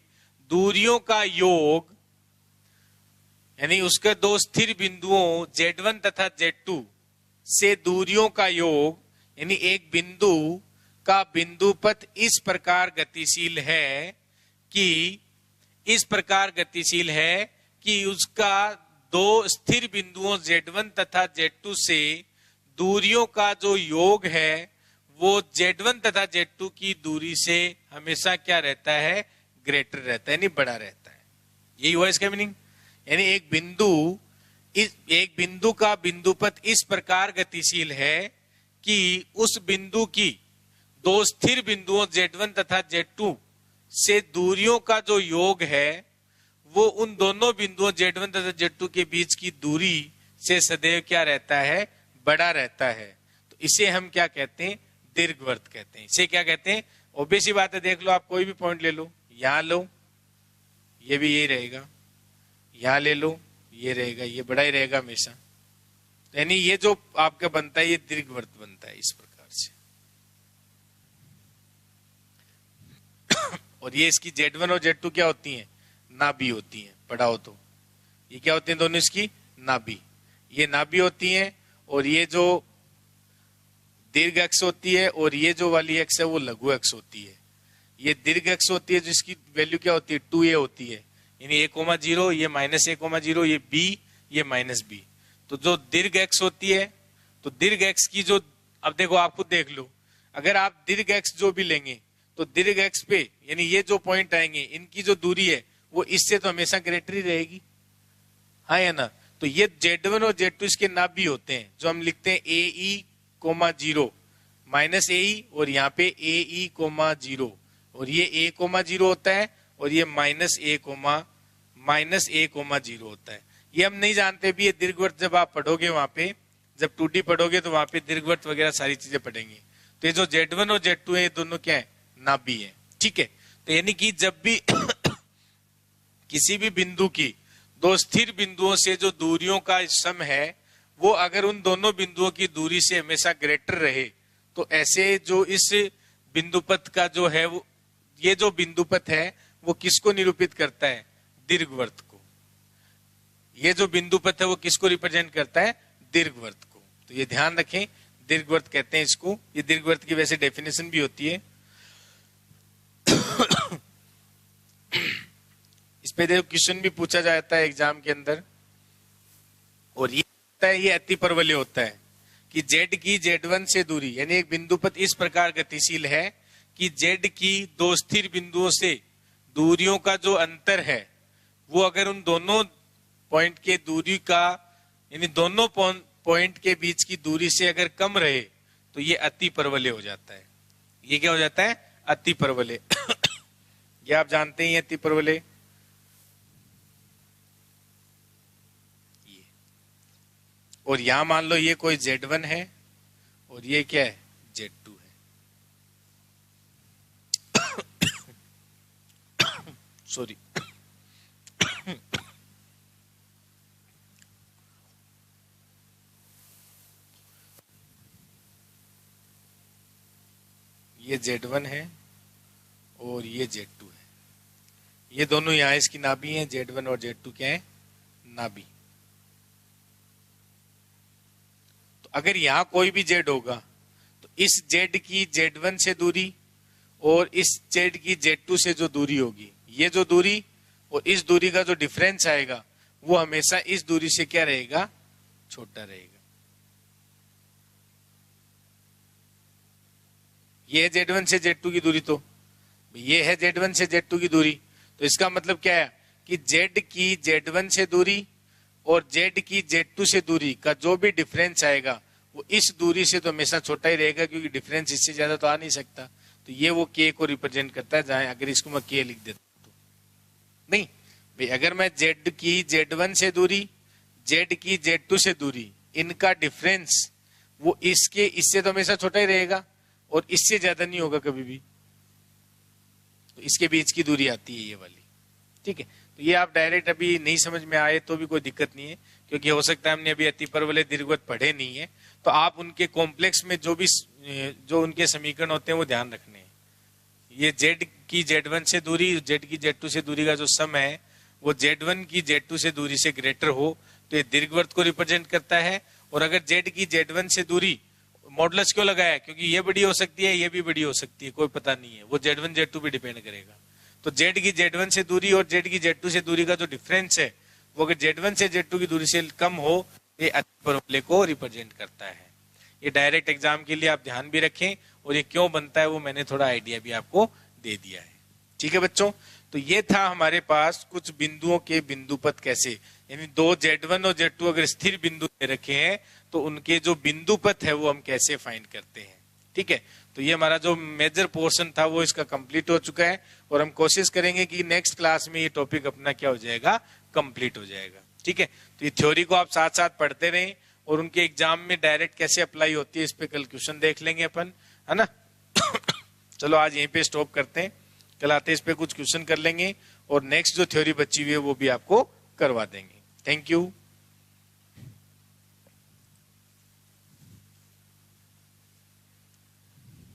दूरियों का योग, यानी उसके दो स्थिर बिंदुओं Z1 तथा Z2 से दूरियों का योग, यानी एक बिंदु का बिंदुपथ इस प्रकार गतिशील है कि उसका दो स्थिर बिंदुओं Z1 तथा Z2 से दूरियों का जो योग है वो Z1 तथा Z2 की दूरी से हमेशा क्या रहता है, ग्रेटर रहता है, यानी बड़ा रहता है। यही हुआ इसका मीनिंग। यानी एक बिंदु का बिंदुपथ इस प्रकार गतिशील है कि उस बिंदु की दो स्थिर बिंदुओं Z1 तथा Z2 से दूरियों का जो योग है वो उन दोनों बिंदुओं Z1 तथा Z2 के बीच की दूरी से सदैव क्या रहता है, बड़ा रहता है। तो इसे हम क्या कहते हैं, दीर्घवृत्त कहते हैं। इसे क्या कहते हैं, ऑब्वियस सी बात है, देख लो आप कोई भी पॉइंट ले लो, यहां लो ये भी यही रहेगा, यहां ले लो ये रहेगा, ये बड़ा ही रहेगा हमेशा। यानी ये जो आपका बनता है ये दीर्घवृत्त बनता है इस प्रकार से। और ये इसकी Z1 और Z2 क्या होती हैं, नाभि होती हैं। पढ़ाओ तो ये क्या होती हैं दोनों, इसकी नाभि, ये नाभि होती हैं। और ये जो दीर्घ अक्ष होती है और ये जो वाली अक्ष है वो लघु अक्ष होती है। ये दीर्घ अक्ष होती है जिसकी वैल्यू क्या होती है, 2a होती है, यानी a,0, ये -a,0, ये b, ये -b। तो जो दीर्घ अक्ष होती है, तो दीर्घ अक्ष की जो, अब देखो आप खुद देख लो, अगर आप दीर्घ अक्ष जो भी लेंगे तो दीर्घ अक्ष पे यानी ये जो पॉइंट आएंगे इनकी जो दूरी है वो इससे तो हमेशा ग्रेटर ही रहेगी, हाँ या ना। तो ये Z1 और Z2 इसके नाभि होते हैं जो हम लिखते हैं AE,0 -AE, और यहाँ पे AE,0, और ये A,0 होता है और ये -A,0 होता है। ये हम नहीं जानते भी, ये दीर्घवृत्त जब आप पढ़ोगे वहां पे, जब 2D पढ़ोगे तो वहां पे दीर्घवृत्त वगैरह सारी चीजें पढ़ेंगे। तो ये जो Z1 और Z2 है ये दोनों क्या है, नाभि है, ठीक है। तो यानी कि जब भी किसी भी बिंदु की दो स्थिर बिंदुओं से जो दूरियों का सम है वो अगर उन दोनों बिंदुओं की दूरी से हमेशा ग्रेटर रहे, तो ऐसे जो इस बिंदुपथ का जो है वो, ये जो बिंदुपथ है वो किसको निरूपित करता है, दीर्घवृत्त को। ये जो बिंदुपथ है वो किसको रिप्रेजेंट करता है, दीर्घवृत्त को। तो ये ध्यान रखें, दीर्घवृत्त कहते हैं इसको। ये दीर्घवृत्त की वैसे डेफिनेशन भी होती है। इस पे देखो क्वेश्चन भी पूछा जाता है एग्जाम के अंदर, और ये अति परवलय होता है कि Z की Z1 से दूरी, यानी एक बिंदुपथ इस प्रकार गतिशील है कि Z की दो स्थिर बिंदुओं से दूरियों का जो अंतर है वो अगर उन दोनों पॉइंट के दूरी का, यानी दोनों पॉइंट के बीच की दूरी से अगर कम रहे तो ये अति परवलय हो जाता है। ये क्या हो जाता है, अति परवलय। ये आप जानते हैं अति परवलय। और यहां मान लो ये कोई Z1 है और ये क्या है, Z2 है। सॉरी, ये Z1 है और ये Z2 है। ये दोनों यहां इसकी नाभि हैं, Z1 और Z2 क्या है, नाभि। तो अगर यहां कोई भी Z होगा तो इस Z की Z1 से दूरी और इस Z की Z2 से जो दूरी होगी, ये जो दूरी और इस दूरी का जो डिफरेंस आएगा वो हमेशा इस दूरी से क्या रहेगा, छोटा रहेगा। ये है Z1 से Z2 की दूरी, तो ये है Z1 से Z2 की दूरी, तो इसका मतलब क्या है कि Z की Z1 से दूरी और Z की Z2 से दूरी का जो भी डिफरेंस आएगा वो इस दूरी से तो हमेशा छोटा ही रहेगा, क्योंकि डिफरेंस इससे ज्यादा तो आ नहीं सकता। तो ये वो K को रिप्रेजेंट करता है, जहां अगर इसको मैं K लिख देता हूं, नहीं भाई, अगर मैं Z की Z1 से दूरी, Z की Z2 से दूरी, इनका डिफरेंस वो इसके इससे तो हमेशा छोटा ही रहेगा और इससे ज्यादा नहीं होगा कभी भी, तो इसके बीच की दूरी आती है ये वाली। ठीक है, तो ये आप डायरेक्ट अभी नहीं समझ में आए तो भी कोई दिक्कत नहीं है, क्योंकि हो सकता है हमने अभी अतिपर वाले दीर्घवृत्त पढ़े नहीं है, तो आप उनके कॉम्प्लेक्स में जो उनके समीकरण होते हैं वो ध्यान रखने हैं। ये Z की Z1 से दूरी, Z की Z2 से दूरी का जो सम है वो Z1 की Z2 से दूरी से ग्रेटर हो तो ये दीर्घवृत्त को रिप्रेजेंट करता है। और अगर Z की Z1 से दूरी, मॉडुलस क्यों लगाया, क्योंकि ये बड़ी हो सकती है, ये भी बड़ी हो सकती है, कोई पता नहीं है, वो Z1 Z2 पे डिपेंड करेगा। तो Z की Z1 से दूरी और Z की Z2 से दूरी का जो डिफरेंस है वो अगर Z1 से Z2 की दूरी से कम हो, ये अतिपर वाले को रिप्रेजेंट करता है। ये डायरेक्ट एग्जाम के लिए आप ध्यान भी रखें, और ये क्यों बनता है वो मैंने थोड़ा आइडिया भी आपको दे दिया है। ठीक है बच्चों, तो ये था हमारे पास कुछ बिंदुओं के बिंदुपथ कैसे, यानी दो Z1 और Z2 अगर स्थिर बिंदु दे रखे हैं तो उनके जो बिंदुपथ है वो हम कैसे फाइंड करते हैं। ठीक है, तो ये हमारा जो मेजर पोर्शन था वो इसका कंप्लीट हो चुका है, और हम कोशिश करेंगे कि नेक्स्ट क्लास में ये टॉपिक अपना क्या हो जाएगा, कंप्लीट हो जाएगा। ठीक है, तो ये थ्योरी को आप साथ साथ पढ़ते रहें, और उनके एग्जाम में डायरेक्ट कैसे अप्लाई होती है इस पे कल क्वेश्चन देख लेंगे अपन, है ना। चलो आज यहीं पे स्टॉप करते हैं, कल आते इस पे कुछ क्वेश्चन कर लेंगे, और नेक्स्ट जो थ्योरी बची हुई है वो भी आपको करवा देंगे। Thank you.